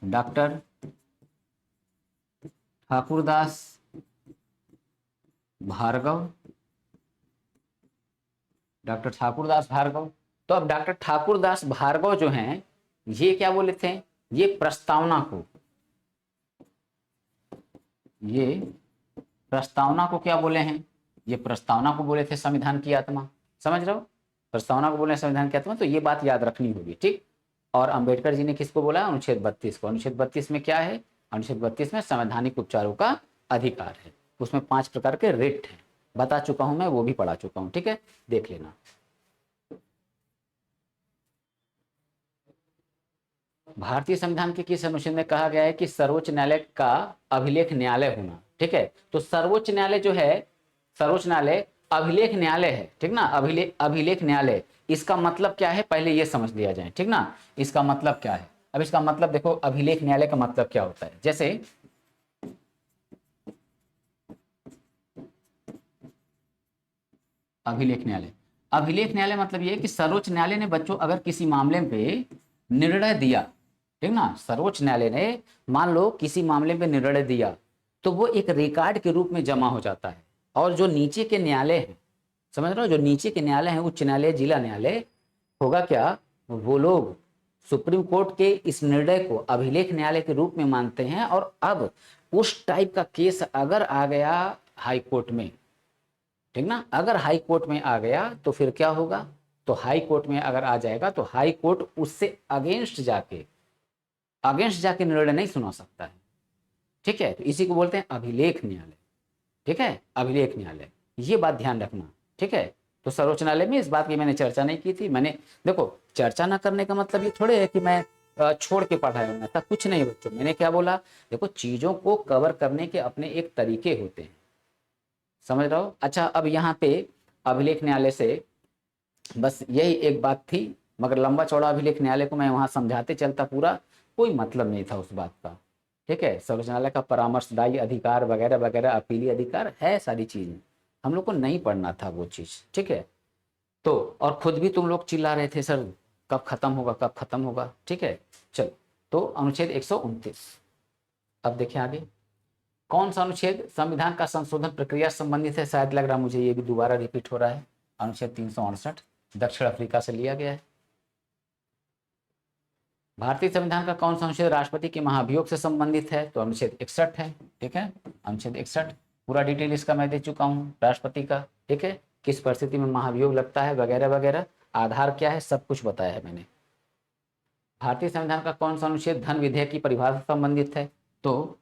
डॉक्टर ठाकुरदास भार्गव, डॉक्टर ठाकुरदास भार्गव। तो अब डॉक्टर ठाकुरदास भार्गव जो हैं, ये क्या बोले थे? ये प्रस्तावना को, ये प्रस्तावना को क्या बोले हैं? ये प्रस्तावना को बोले थे संविधान की आत्मा, समझ रहे हो, प्रस्तावना को बोले संविधान की आत्मा, तो ये बात याद रखनी होगी, ठीक। और अंबेडकर जी ने किसको बोला? अनुच्छेद 32 को। अनुच्छेद 32 में क्या है? अनुच्छेद 32 में संवैधानिक उपचारों का अधिकार है, उसमें 5 प्रकार के रिट हैं, बता चुका हूं मैं, वो भी पढ़ा चुका हूं, ठीक है, देख लेना। भारतीय संविधान के किस अनुच्छेद में कहा गया है कि सर्वोच्च न्यायालय का अभिलेख न्यायालय होना? ठीक है, तो सर्वोच्च न्यायालय जो है, सर्वोच्च न्यायालय अभिलेख न्यायालय है, ठीक ना, अभिलेख न्यायालय, इसका मतलब क्या है पहले ये समझ लिया जाए, ठीक ना, इसका मतलब क्या है। अब इसका मतलब देखो, अभिलेख न्यायालय का मतलब क्या होता है। जैसे अभिलेख न्यायालय, अभिलेख न्यायालय मतलब ये कि सर्वोच्च न्यायालय ने बच्चों अगर किसी मामले पे निर्णय दिया, ठीक ना, सर्वोच्च न्यायालय ने मान लो किसी मामले पे निर्णय दिया, तो वो एक रिकॉर्ड के रूप में जमा हो जाता है। और जो नीचे के न्यायालय हैं, समझ रहे हो, जो नीचे के न्यायालय हैं, उच्च न्यायालय, जिला न्यायालय, होगा क्या, वो लोग सुप्रीम कोर्ट के इस निर्णय को अभिलेख न्यायालय के रूप में मानते हैं। और अब उस टाइप का केस अगर आ गया हाई कोर्ट में, ठीक ना, अगर हाई कोर्ट में आ गया तो फिर क्या होगा? तो हाई कोर्ट में अगर आ जाएगा तो हाई कोर्ट उससे अगेंस्ट जाके निर्णय नहीं सुना सकता है, ठीक है, तो इसी को बोलते हैं अभिलेख न्यायालय, ठीक है, अभिलेख न्यायालय, ये बात ध्यान रखना, ठीक है। तो सर्वोच्च न्यायालय में इस बात की मैंने चर्चा नहीं की थी, मैंने, देखो, चर्चा ना करने का मतलब ये थोड़े है कि मैं छोड़ के पढ़ाया हूं, ऐसा कुछ नहीं बच्चों। मैंने क्या बोला? देखो, चीजों को कवर करने के अपने एक तरीके होते हैं, समझ रहे हो। अच्छा, अब यहाँ पे अभिलेख न्यायालय से बस यही एक बात थी, मगर लंबा चौड़ा अभिलेख न्यायालय को मैं वहां समझाते चलता, पूरा कोई मतलब नहीं था उस बात का, ठीक है। सर्वोच्च न्यायालय का परामर्शदायी अधिकार वगैरह वगैरह, अपीली अधिकार है, सारी चीजें हम लोग को नहीं पढ़ना था वो चीज, ठीक है। तो और खुद भी तुम लोग चिल्ला रहे थे, सर कब खत्म होगा, कब खत्म होगा, ठीक है। चलो, तो अनुच्छेद 129, अब देखें आगे, कौन सा अनुच्छेद संविधान का संशोधन प्रक्रिया संबंधित है? शायद लग रहा मुझे ये भी दोबारा रिपीट हो रहा है। अनुच्छेद 368 दक्षिण अफ्रीका से लिया गया है। भारतीय संविधान का कौन सा अनुच्छेद राष्ट्रपति के महाभियोग से संबंधित है? तो अनुच्छेद 61 है, ठीक है, अनुच्छेद 61, पूरा डिटेल इसका मैं दे चुका हूँ, राष्ट्रपति का, ठीक है, किस परिस्थिति में महाभियोग लगता है वगैरह वगैरह, आधार क्या है, सब कुछ बताया है मैंने। भारतीय संविधान का कौन सा अनुच्छेद धन विधेयक की परिभाषा से संबंधित है? तो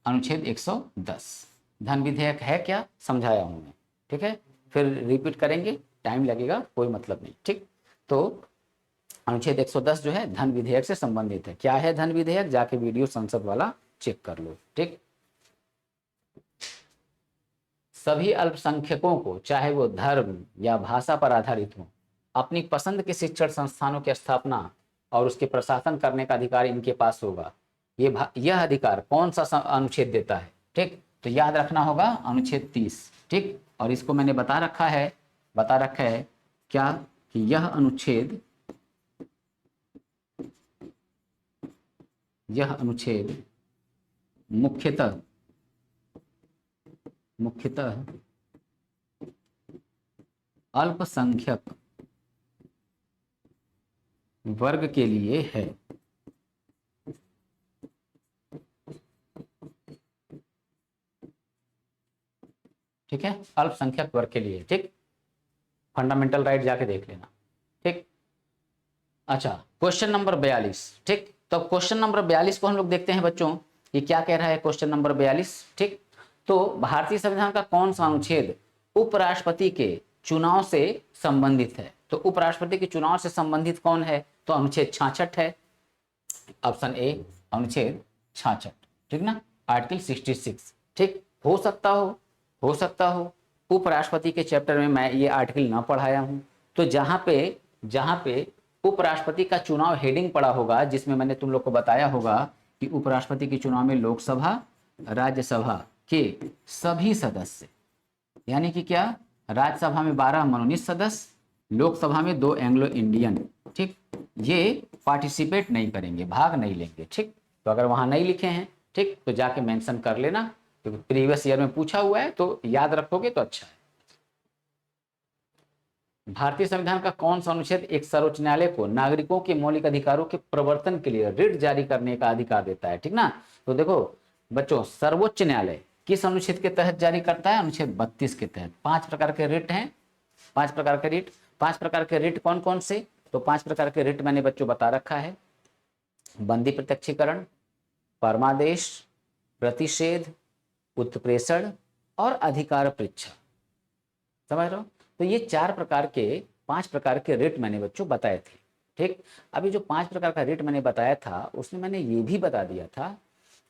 अनुच्छेद 110, धन विधेयक है क्या, समझाया हूं मैं, ठीक है, फिर रिपीट करेंगे, टाइम लगेगा, कोई मतलब नहीं, ठीक। तो अनुच्छेद 110 जो है धन विधेयक से संबंधित है। क्या है धन विधेयक? जाके वीडियो संसद वाला चेक कर लो, ठीक। सभी अल्पसंख्यकों को, चाहे वो धर्म या भाषा पर आधारित हो, अपनी पसंद के शिक्षण संस्थानों की स्थापना और उसके प्रशासन करने का अधिकार इनके पास होगा। यह अधिकार कौन सा अनुच्छेद देता है? ठीक, तो याद रखना होगा अनुच्छेद 30, ठीक। और इसको मैंने बता रखा है क्या, कि यह अनुच्छेद मुख्यतः अल्पसंख्यक वर्ग के लिए है। ठीक है, अल्पसंख्यक वर्ग के लिए। ठीक, फंडामेंटल राइट जाके देख लेना। ठीक, अच्छा, क्वेश्चन नंबर 42। ठीक, तो क्वेश्चन नंबर 42 को हम लोग देखते हैं बच्चों, ये क्या कह रहा है क्वेश्चन नंबर 42। ठीक, तो भारतीय संविधान का कौन सा अनुच्छेद उपराष्ट्रपति के चुनाव से संबंधित है? तो उपराष्ट्रपति के चुनाव से संबंधित कौन है? तो अनुच्छेद 66 है। ऑप्शन ए अनुच्छेद 66। ठीक ना, आर्टिकल 66। ठीक, हो सकता हो उपराष्ट्रपति के चैप्टर में मैं ये आर्टिकल ना पढ़ाया हूं, तो जहां पे उपराष्ट्रपति का चुनाव हेडिंग पड़ा होगा, जिसमें मैंने तुम लोग को बताया होगा कि उपराष्ट्रपति के चुनाव में लोकसभा राज्यसभा के सभी सदस्य, यानी कि क्या, राज्यसभा में 12 मनोनीत सदस्य, लोकसभा में 2 एंग्लो इंडियन, ठीक, ये पार्टिसिपेट नहीं करेंगे, भाग नहीं लेंगे। ठीक, तो अगर वहां नहीं लिखे हैं, ठीक, तो जाके मेंशन कर लेना, क्योंकि प्रीवियस ईयर में पूछा हुआ है, तो याद रखोगे तो अच्छा है। भारतीय संविधान का कौन सा अनुच्छेद एक सर्वोच्च न्यायालय को नागरिकों के मौलिक अधिकारों के प्रवर्तन के लिए रिट जारी करने का अधिकार देता है? ठीक ना, तो देखो बच्चों, सर्वोच्च न्यायालय किस अनुच्छेद के तहत जारी करता है? अनुच्छेद 32 के तहत। 5 प्रकार के रिट हैं, 5 प्रकार के रिट। 5 प्रकार के रिट कौन कौन से? तो 5 प्रकार के रिट मैंने बच्चों बता रखा है। बंदी प्रत्यक्षीकरण, परमादेश, प्रतिषेध, उत्प्रेषण और अधिकार परीक्षा। समझ रहे हो? तो ये 4 प्रकार के 5 प्रकार के रिट मैंने बच्चों बताए थे। ठीक, अभी जो 5 प्रकार का रिट मैंने बताया था, उसमें मैंने ये भी बता दिया था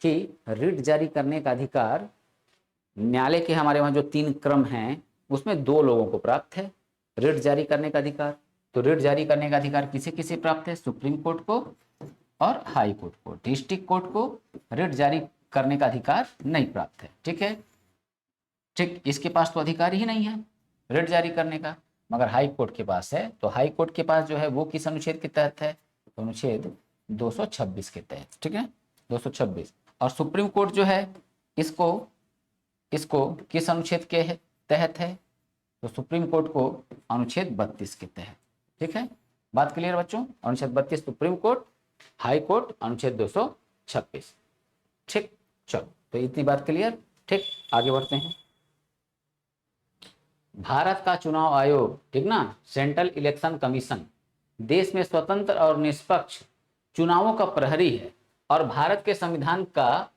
कि रिट जारी करने का अधिकार न्यायालय के हमारे वहाँ जो 3 क्रम हैं, उसमें 2 लोगों को प्राप्त है रिट जारी करने का अधिकार। तो रिट जारी करने का अधिकार किसे किसे प्राप्त है? सुप्रीम कोर्ट को और हाई कोर्ट को। डिस्ट्रिक्ट कोर्ट को रिट जारी करने का अधिकार नहीं प्राप्त है। ठीक है, ठीक, इसके पास तो अधिकार ही नहीं है रिट जारी करने का, मगर हाई कोर्ट के पास है। तो हाई कोर्ट के पास जो है वो किस अनुच्छेद के तहत है? तो अनुच्छेद 226 के तहत। ठीक है, 226। और सुप्रीम कोर्ट जो है इसको इसको किस अनुच्छेद के तहत है? तो सुप्रीम कोर्ट को अनुच्छेद 32 के तहत। ठीक है, बात क्लियर बच्चों? अनुच्छेद 32 सुप्रीम कोर्ट, हाई कोर्ट अनुच्छेद 226। ठीक, चलो, तो इतनी बात क्लियर। ठीक, आगे बढ़ते हैं। भारत का चुनाव आयोग, ठीक ना, सेंट्रल इलेक्शन कमीशन, देश में स्वतंत्र और निष्पक्ष चुनावों का प्रहरी है। और भारत के संविधान का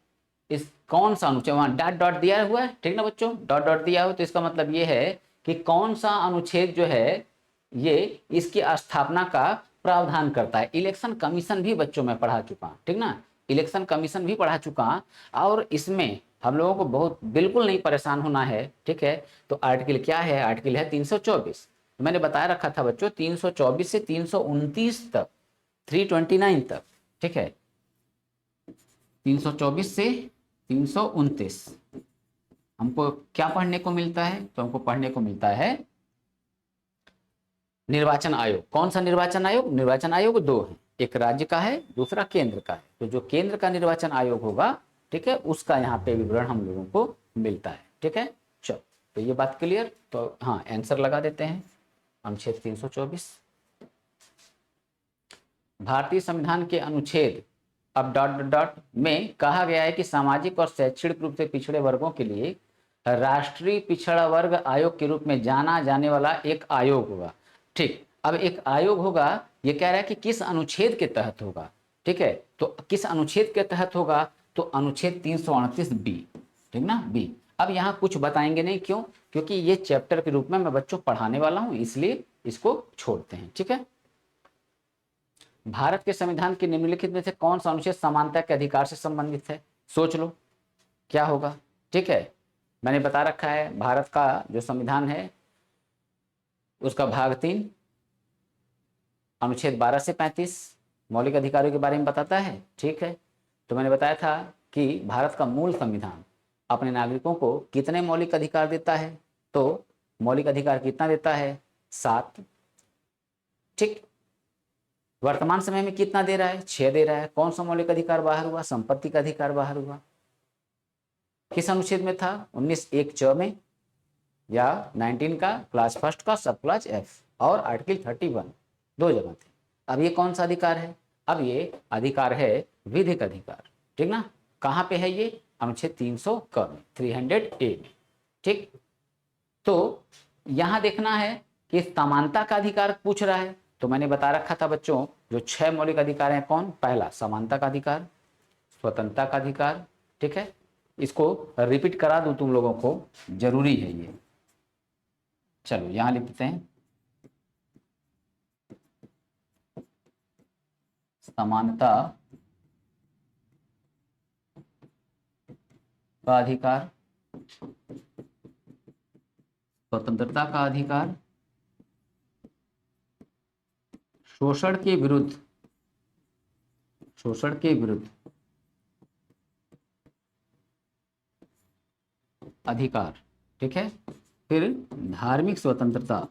इस कौन सा अनुच्छेद, वहां डॉट डॉट दिया हुआ है, ठीक ना बच्चों, डॉट डॉट दिया हो, तो इसका मतलब ये है कि कौन सा अनुच्छेद जो है ये इसकी स्थापना का प्रावधान करता है। इलेक्शन कमीशन भी बच्चों में पढ़ा चुका हूं, ठीक ना, इलेक्शन कमीशन भी पढ़ा चुका, और इसमें हम लोगों को बहुत बिल्कुल नहीं परेशान होना है। ठीक है, तो आर्टिकल क्या है? आर्टिकल है 324। मैंने बताया रखा था बच्चों 324 से 329 तक, 329 तक। ठीक है, 324 से 329 हमको क्या पढ़ने को मिलता है? तो हमको पढ़ने को मिलता है निर्वाचन आयोग। कौन सा निर्वाचन आयोग? निर्वाचन आयोग 2 है, एक राज्य का है, दूसरा केंद्र का है। तो जो केंद्र का निर्वाचन आयोग होगा, ठीक है, उसका यहाँ पे विवरण हम लोगों को मिलता है। ठीक है, चलो, तो ये बात क्लियर। तो हाँ, आंसर लगा देते हैं, अनुच्छेद 324। भारतीय संविधान के अनुच्छेद अब डॉट डॉट में कहा गया है कि सामाजिक और शैक्षणिक रूप से पिछड़े वर्गों के लिए राष्ट्रीय पिछड़ा वर्ग आयोग के रूप में जाना जाने वाला एक आयोग होगा। ठीक, अब एक आयोग होगा, ये कह रहा है कि किस अनुच्छेद के तहत होगा। ठीक है, तो किस अनुच्छेद के तहत होगा? तो अनुच्छेद 338 बी। ठीक ना, बी। अब यहाँ कुछ बताएंगे नहीं, क्यों? क्योंकि ये चैप्टर के रूप में मैं बच्चों पढ़ाने वाला हूं, इसलिए इसको छोड़ते हैं। ठीक है, भारत के संविधान के निम्नलिखित में से कौन सा अनुच्छेद समानता के अधिकार से संबंधित है? सोच लो क्या होगा। ठीक है, मैंने बता रखा है भारत का जो संविधान है उसका भाग 3 अनुच्छेद 12 से 35 मौलिक अधिकारों के बारे में बताता है। ठीक है, तो मैंने बताया था कि भारत का मूल संविधान अपने नागरिकों को कितने मौलिक अधिकार देता है? तो मौलिक अधिकार कितना देता है? 7। ठीक, वर्तमान समय में कितना दे रहा है? 6 दे रहा है। कौन सा मौलिक अधिकार बाहर हुआ? संपत्ति का अधिकार बाहर हुआ। किस अनुच्छेद में था? 19(1)(च) में, या 19 का क्लास फर्स्ट का सब क्लास एफ, और आर्टिकल 31, 2 जगह थे। अब ये कौन सा अधिकार है? अब ये अधिकार है विधिक अधिकार, ठीक ना। कहाँ पे है ये? अनुच्छेद 300 क में, 300A में, ठीक। तो यहां देखना है कि समानता का अधिकार पूछ रहा है, तो मैंने बता रखा था बच्चों, जो 6 मौलिक अधिकार हैं कौन? पहला समानता का अधिकार, स्वतंत्रता का अधिकार, ठीक है। इसको रिपीट करा दूं तुम लोगों को, जरूरी है ये। चलो यहां लिखते हैं, समानता का अधिकार, स्वतंत्रता का अधिकार, शोषण के विरुद्ध, शोषण के विरुद्ध अधिकार, ठीक है। फिर धार्मिक स्वतंत्रता,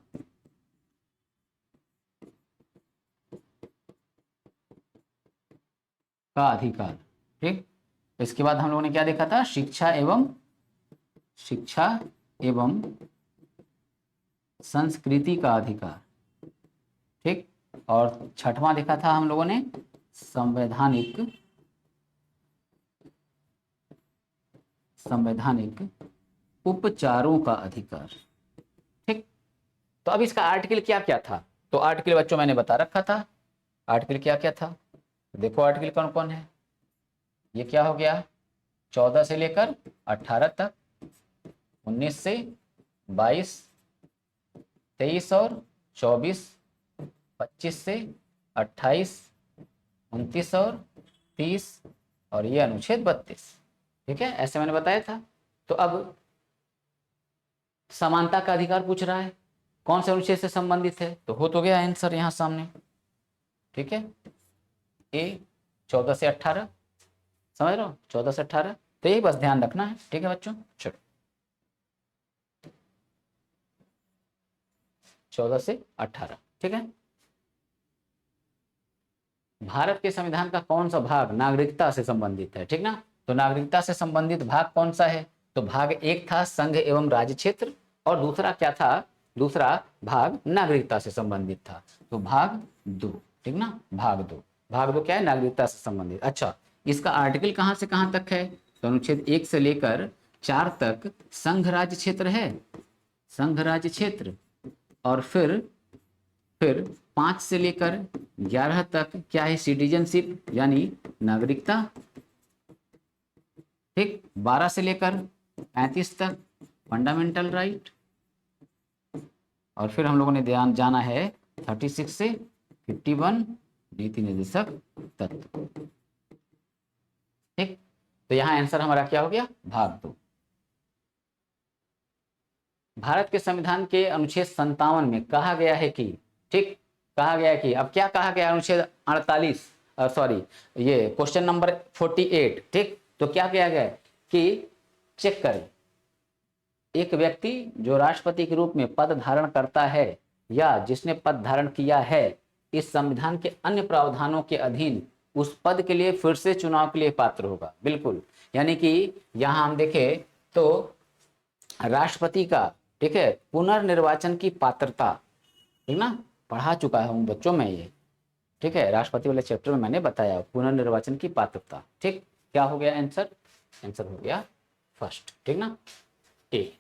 का अधिकार, ठीक। इसके बाद हम लोगों ने क्या देखा था? शिक्षा एवं संस्कृति का अधिकार, ठीक। और छठवां देखा था हम लोगों ने संवैधानिक उपचारों का अधिकार, ठीक। तो अब इसका आर्टिकल क्या क्या था? तो आर्टिकल बच्चों मैंने बता रखा था, आर्टिकल क्या क्या था। देखो आर्टिकल कौन कौन है। ये क्या हो गया? 14 से लेकर 18 तक, 19 से 22, 23 और 24, 25 से 28, 29 और 30, और ये अनुच्छेद 32, ठीक है। ऐसे मैंने बताया था। तो अब समानता का अधिकार पूछ रहा है, कौन से अनुच्छेद से संबंधित है? तो हो तो गया आंसर यहां सामने, ठीक है। ए 14 से 18, समझ रहे हो, 14 से 18। तो यही बस ध्यान रखना है, ठीक है बच्चों। चलो 14 से 18, ठीक है। भारत के संविधान का कौन सा भाग नागरिकता से संबंधित है, ठीक ना। तो नागरिकता से संबंधित भाग कौन सा है? तो भाग 1 था संघ एवं राज्य क्षेत्र, और दूसरा क्या था? दूसरा भाग नागरिकता से संबंधित था, तो भाग 2, ठीक ना। भाग दो क्या है? नागरिकता से संबंधित। अच्छा, इसका आर्टिकल कहां से कहां तक है? तो अनुच्छेद 1 से लेकर 4 तक संघ राज्य क्षेत्र है, संघ राज्य क्षेत्र। और फिर 5 से लेकर 11 तक क्या है? सिटीजनशिप यानी नागरिकता, ठीक। 12 से लेकर 35 तक फंडामेंटल राइट, और फिर हम लोगों ने ध्यान जाना है 36 से 51 नीति निर्देशक तत्व, ठीक। तो यहां आंसर हमारा क्या हो गया? भाग 2। भारत के संविधान के अनुच्छेद 57 में कहा गया है कि, ठीक, कहा गया कि, अब क्या कहा गया? अनुच्छेद 48, सॉरी, ये क्वेश्चन नंबर 48, ठीक। तो क्या किया गया कि चेक करें, एक व्यक्ति जो राष्ट्रपति के रूप में पद धारण करता है या जिसने पद धारण किया है, इस संविधान के अन्य प्रावधानों के अधीन उस पद के लिए फिर से चुनाव के लिए पात्र होगा। बिल्कुल, यानी कि यहां हम देखें तो राष्ट्रपति का, ठीक है, पुनर्निर्वाचन की पात्रता, ठीक ना, पढ़ा चुका हूं बच्चों में ये, ठीक है। राष्ट्रपति वाले चैप्टर में मैंने बताया पुनर्निर्वाचन की पात्रता, ठीक। क्या हो गया आंसर? आंसर हो गया फर्स्ट, ठीक ना, ए,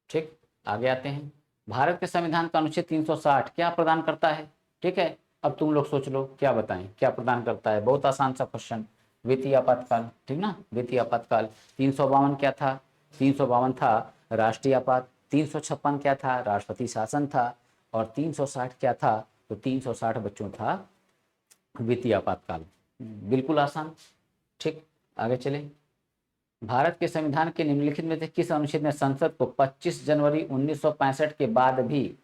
ठीक। आगे आते हैं। भारत के संविधान का अनुच्छेद 360 क्या प्रदान करता है, ठीक है। अब तुम लोग सोच लो क्या बताएं, क्या प्रदान करता है? बहुत आसान सा क्वेश्चन, वित्तीय आपातकाल, ठीक ना, वित्तीय आपातकाल। 352 क्या था? 352 था राष्ट्रीय आपात, 356 क्या था? राष्ट्रपति शासन था, और 360 क्या था? तो 360 बच्चों था वित्तीय आपातकाल। बिल्कुल आसान, ठीक। आगे चले। भारत के संविधान के निम्नलिखित में से किस अनुच्छेद ने संसद को 25 जनवरी 1965 के बाद भी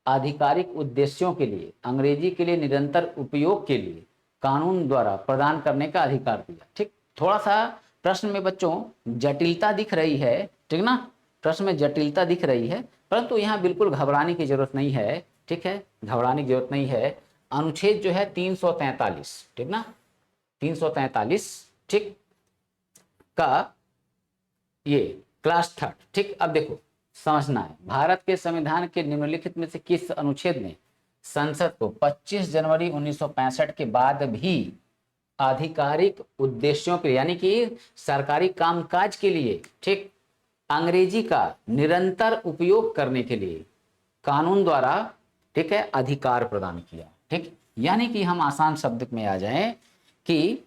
आधिकारिक उद्देश्यों के लिए अंग्रेजी के लिए निरंतर उपयोग के लिए कानून द्वारा प्रदान करने का अधिकार दिया, ठीक। थोड़ा सा प्रश्न में बच्चों जटिलता दिख रही है, ठीक ना, प्रश्न में जटिलता दिख रही है, परंतु यहाँ बिल्कुल घबराने की जरूरत नहीं है, ठीक है, घबराने की जरूरत नहीं है। अनुच्छेद जो है 343, ठीक ना, 343, ठीक, का ये क्लास थर्ड, ठीक। अब देखो समझना है, भारत के संविधान के निम्नलिखित में से किस अनुच्छेद ने संसद को 25 जनवरी 1965 के बाद भी आधिकारिक उद्देश्यों के यानी कि सरकारी कामकाज के लिए, ठीक, अंग्रेजी का निरंतर उपयोग करने के लिए कानून द्वारा, ठीक है, अधिकार प्रदान किया। ठीक, यानी कि हम आसान शब्द में आ जाएं कि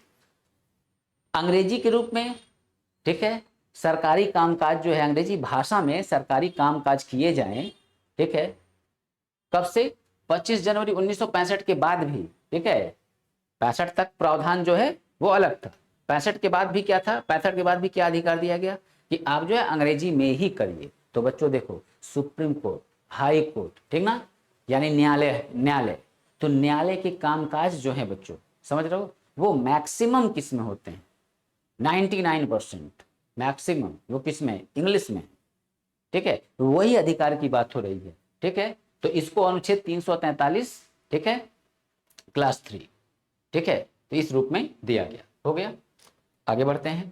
अंग्रेजी के रूप में, ठीक है, सरकारी कामकाज जो है अंग्रेजी भाषा में सरकारी कामकाज किए जाएं, ठीक है, कब से? 25 जनवरी 1965 के बाद भी, ठीक है, 65 तक प्रावधान जो है वो अलग था, 65 के बाद भी क्या था, 65 के बाद भी क्या अधिकार दिया गया कि आप जो है अंग्रेजी में ही करिए। तो बच्चों देखो, सुप्रीम कोर्ट, हाई कोर्ट, ठीक ना, यानी न्यायालय, तो न्यायालय के कामकाज जो है बच्चों, समझ रहे हो, वो मैक्सिमम किस में होते हैं? 99% मैक्सिमम वो किस में? इंग्लिश में। ठीक है, वही अधिकार की बात हो रही है। ठीक है, तो इसको अनुच्छेद 343, ठीक है, क्लास 3, ठीक है, तो इस रूप में दिया गया। हो गया, आगे बढ़ते हैं।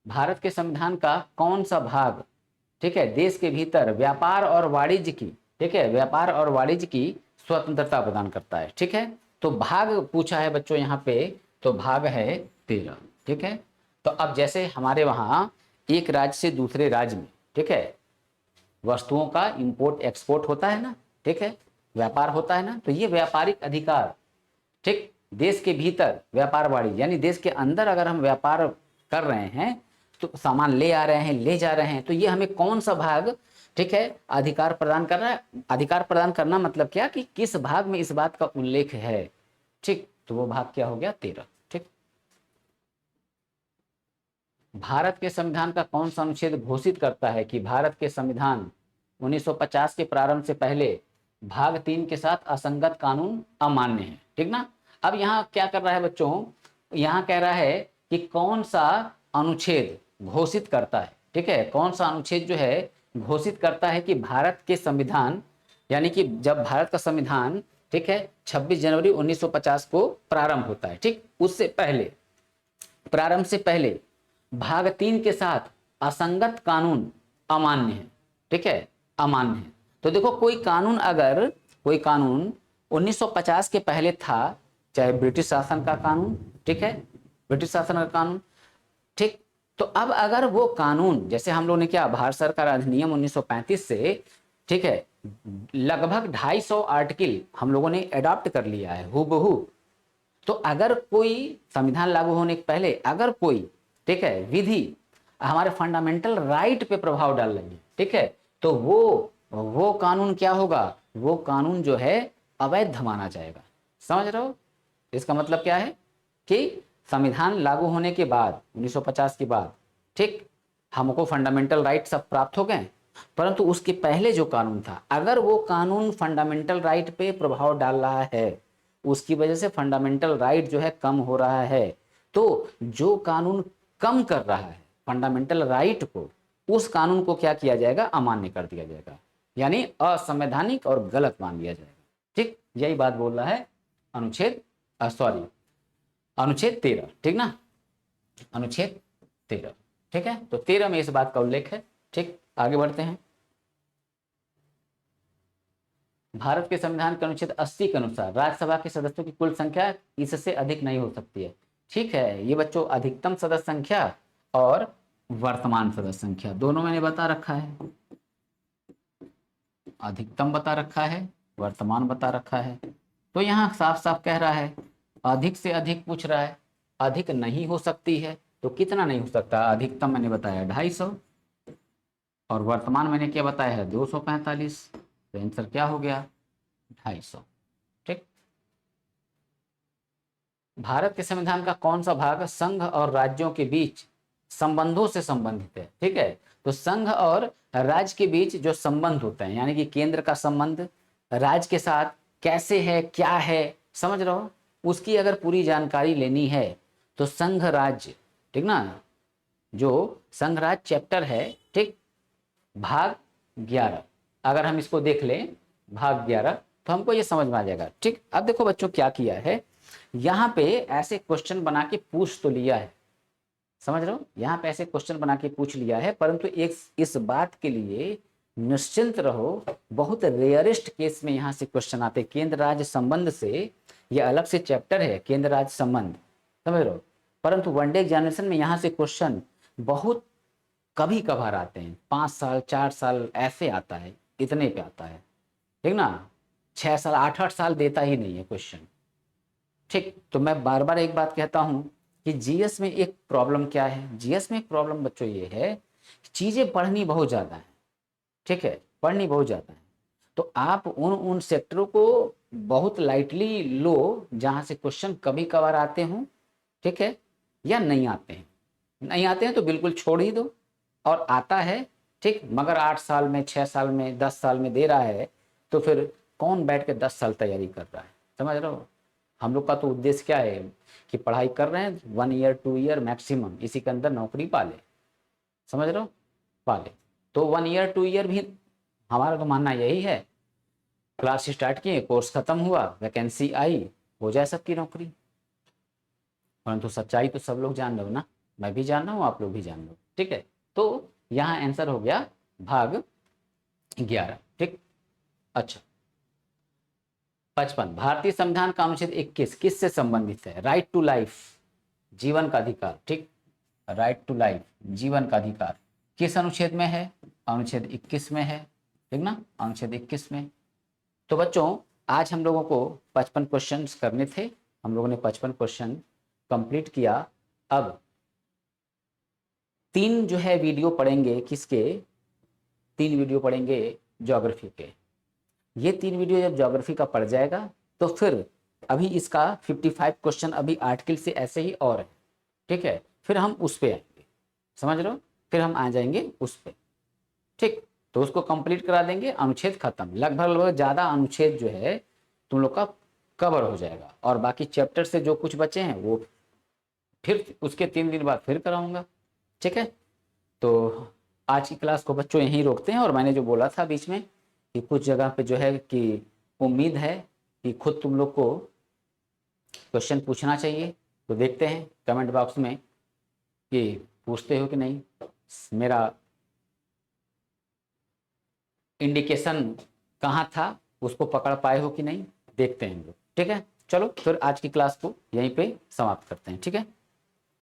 भारत के संविधान का कौन सा भाग, ठीक है, देश के भीतर व्यापार और वाणिज्य की, ठीक है, व्यापार और वाणिज्य की स्वतंत्रता प्रदान करता है? ठीक है, तो भाग पूछा है बच्चों यहाँ पे, तो भाग है 13। ठीक है, तो अब जैसे हमारे वहाँ एक राज्य से दूसरे राज्य में, ठीक है, वस्तुओं का इंपोर्ट एक्सपोर्ट होता है ना, ठीक है, व्यापार होता है ना, तो ये व्यापारिक अधिकार, ठीक, देश के भीतर व्यापार वाणिज्य यानी देश के अंदर अगर हम व्यापार कर रहे हैं तो सामान ले आ रहे हैं, ले जा रहे हैं, तो ये हमें कौन सा भाग, ठीक है, अधिकार प्रदान कर रहा है? अधिकार प्रदान करना मतलब क्या कि किस भाग में इस बात का उल्लेख है? ठीक, तो वो भाग क्या हो गया? 13। ठीक, भारत के संविधान का कौन सा अनुच्छेद घोषित करता है कि भारत के संविधान 1950 के प्रारंभ से पहले भाग 3 के साथ असंगत कानून अमान्य है? ठीक ना, अब यहाँ क्या कर रहा है बच्चों, यहाँ कह रहा है कि कौन सा अनुच्छेद घोषित करता है, ठीक है, कौन सा अनुच्छेद जो है घोषित करता है कि भारत के संविधान, यानी कि जब भारत का संविधान, ठीक है, 26 जनवरी 1950 को प्रारंभ होता है, ठीक, उससे पहले, प्रारंभ से पहले भाग 3 के साथ असंगत कानून अमान्य है। ठीक है, अमान्य है। तो देखो, कोई कानून 1950 के पहले था, चाहे ब्रिटिश शासन का कानून, ठीक है, ब्रिटिश शासन का कानून, ठीक, तो अब अगर वो कानून, जैसे हम लोगों ने क्या, भारत सरकार अधिनियम 1935 से, ठीक है, लगभग 250 आर्टिकल हम लोगों ने अडॉप्ट कर लिया है हूबहू, तो अगर कोई संविधान लागू होने के पहले अगर कोई, ठीक है, विधि हमारे फंडामेंटल राइट पे प्रभाव डाल रही है, ठीक है, तो वो कानून क्या होगा? वो कानून जो है अवैध माना जाएगा। समझ रहे हो? इसका मतलब क्या है कि संविधान लागू होने के बाद 1950 के बाद, ठीक, हमको फंडामेंटल राइट सब प्राप्त हो गए, परंतु उसके पहले जो कानून था, अगर वो कानून फंडामेंटल राइट पे प्रभाव डाल रहा है, उसकी वजह से फंडामेंटल राइट जो है कम हो रहा है, तो जो कानून कम कर रहा है फंडामेंटल राइट को, उस कानून को क्या किया जाएगा? अमान्य कर दिया जाएगा, यानी असंवैधानिक और गलत मान लिया जाएगा। ठीक, यही बात बोल रहा है अनुच्छेद 13। ठीक ना, अनुच्छेद 13। ठीक है, तो 13 में इस बात का उल्लेख है। ठीक, आगे बढ़ते हैं। भारत के संविधान के अनुच्छेद 80 के अनुसार राज्यसभा के सदस्यों की कुल संख्या इससे अधिक नहीं हो सकती है। ठीक है, ये बच्चों अधिकतम सदस्य संख्या और वर्तमान सदस्य संख्या दोनों मैंने बता रखा है, अधिकतम बता रखा है, वर्तमान बता रखा है। तो यहाँ साफ साफ कह रहा है, अधिक से अधिक पूछ रहा है, अधिक नहीं हो सकती है, तो कितना नहीं हो सकता? अधिकतम मैंने बताया 250 और वर्तमान मैंने क्या बताया है? 245। तो आंसर क्या हो गया? 250। ठीक, भारत के संविधान का कौन सा भाग संघ और राज्यों के बीच संबंधों से संबंधित है? ठीक है, तो संघ और राज्य के बीच जो संबंध होते हैं, यानी कि केंद्र का संबंध राज्य के साथ कैसे है, क्या है, समझ रहे हो, उसकी अगर पूरी जानकारी लेनी है तो संघ राज्य, ठीक ना, जो संघ राज्य चैप्टर है, ठीक, भाग 11, अगर हम इसको देख लें भाग 11 तो हमको ये समझ में आ जाएगा। ठीक, अब देखो बच्चों क्या किया है, यहाँ पे ऐसे क्वेश्चन बना के पूछ तो लिया है, समझ रहे हो, यहाँ पे ऐसे क्वेश्चन बना के पूछ लिया है, परंतु एक इस बात के लिए निश्चिंत रहो, बहुत रेयरेस्ट केस में यहाँ से क्वेश्चन आते हैं। केंद्र राज्य संबंध से, ये अलग से चैप्टर है केंद्र राज्य संबंध, समझ रहे हो, परंतु वनडे एग्जामिनेशन में यहाँ से क्वेश्चन बहुत कभी कभार आते हैं, 5 साल 4 साल ऐसे आता है, इतने पे आता है, ठीक ना। 6 साल 8 साल देता ही नहीं है क्वेश्चन, ठीक। तो मैं बार बार एक बात कहता हूं कि जीएस में एक प्रॉब्लम क्या है, जीएस में एक प्रॉब्लम बच्चों ये है, चीजें पढ़नी बहुत ज्यादा है, ठीक है, पढ़नी बहुत ज्यादा है। तो आप उन सेक्टरों को बहुत लाइटली लो जहां से क्वेश्चन कभी कभार आते हों, ठीक है, या नहीं आते हैं। नहीं आते हैं तो बिल्कुल छोड़ ही दो, और आता है, ठीक, मगर 8 साल में 6 साल में 10 साल में दे रहा है, तो फिर कौन बैठ के 10 साल तैयारी कर रहा है, समझ रहे हो। हम लोग का तो उद्देश्य क्या है कि पढ़ाई कर रहे हैं 1 ईयर 2 ईयर मैक्सिमम, इसी के अंदर नौकरी पाले, समझ रहे हो, पाले। तो 1 ईयर 2 ईयर भी हमारा तो मानना यही है, क्लास स्टार्ट किए, कोर्स खत्म हुआ, वैकेंसी आई, हो जाए सबकी नौकरी। परंतु सच्चाई तो सब लोग जान रहे हो ना, मैं भी जान रहा हूँ, आप लोग भी जान रहे हो, ठीक है। तो यहाँ आंसर हो गया भाग 11, ठीक। अच्छा, 55, भारतीय संविधान का अनुच्छेद 21 किससे संबंधित है? राइट टू लाइफ, जीवन का अधिकार, ठीक, राइट टू लाइफ, जीवन का अधिकार किस अनुच्छेद में है? अनुच्छेद 21 में है, ठीक ना, अनुच्छेद 21 में। तो बच्चों आज हम लोगों को 55 क्वेश्चंस करने थे, हम लोगों ने 55 क्वेश्चन कंप्लीट किया। अब 3 जो है वीडियो पढ़ेंगे, किसके? 3 वीडियो पढ़ेंगे ज्योग्राफी के। ये 3 वीडियो जब ज्योग्राफी का पड़ जाएगा तो फिर अभी इसका 55 क्वेश्चन अभी आर्टिकल से ऐसे ही और है, ठीक है, फिर हम उस पे आएंगे, समझ रहे हो, फिर हम आ जाएंगे उस पे, ठीक। तो उसको कंप्लीट करा देंगे, अनुच्छेद खत्म, लगभग लगभग ज़्यादा अनुच्छेद जो है तुम लोग का कवर हो जाएगा, और बाकी चैप्टर से जो कुछ बचे हैं वो फिर उसके 3 दिन बाद फिर कराऊंगा, ठीक है। तो आज की क्लास को बच्चों यहीं रोकते हैं, और मैंने जो बोला था बीच में कि कुछ जगह पे जो है कि उम्मीद है कि खुद तुम लोग को क्वेश्चन पूछना चाहिए, तो देखते हैं कमेंट बॉक्स में कि पूछते हो कि नहीं, मेरा इंडिकेशन कहाँ था उसको पकड़ पाए हो कि नहीं, देखते हैं हम लोग, ठीक है। चलो फिर आज की क्लास को यहीं पे समाप्त करते हैं, ठीक है।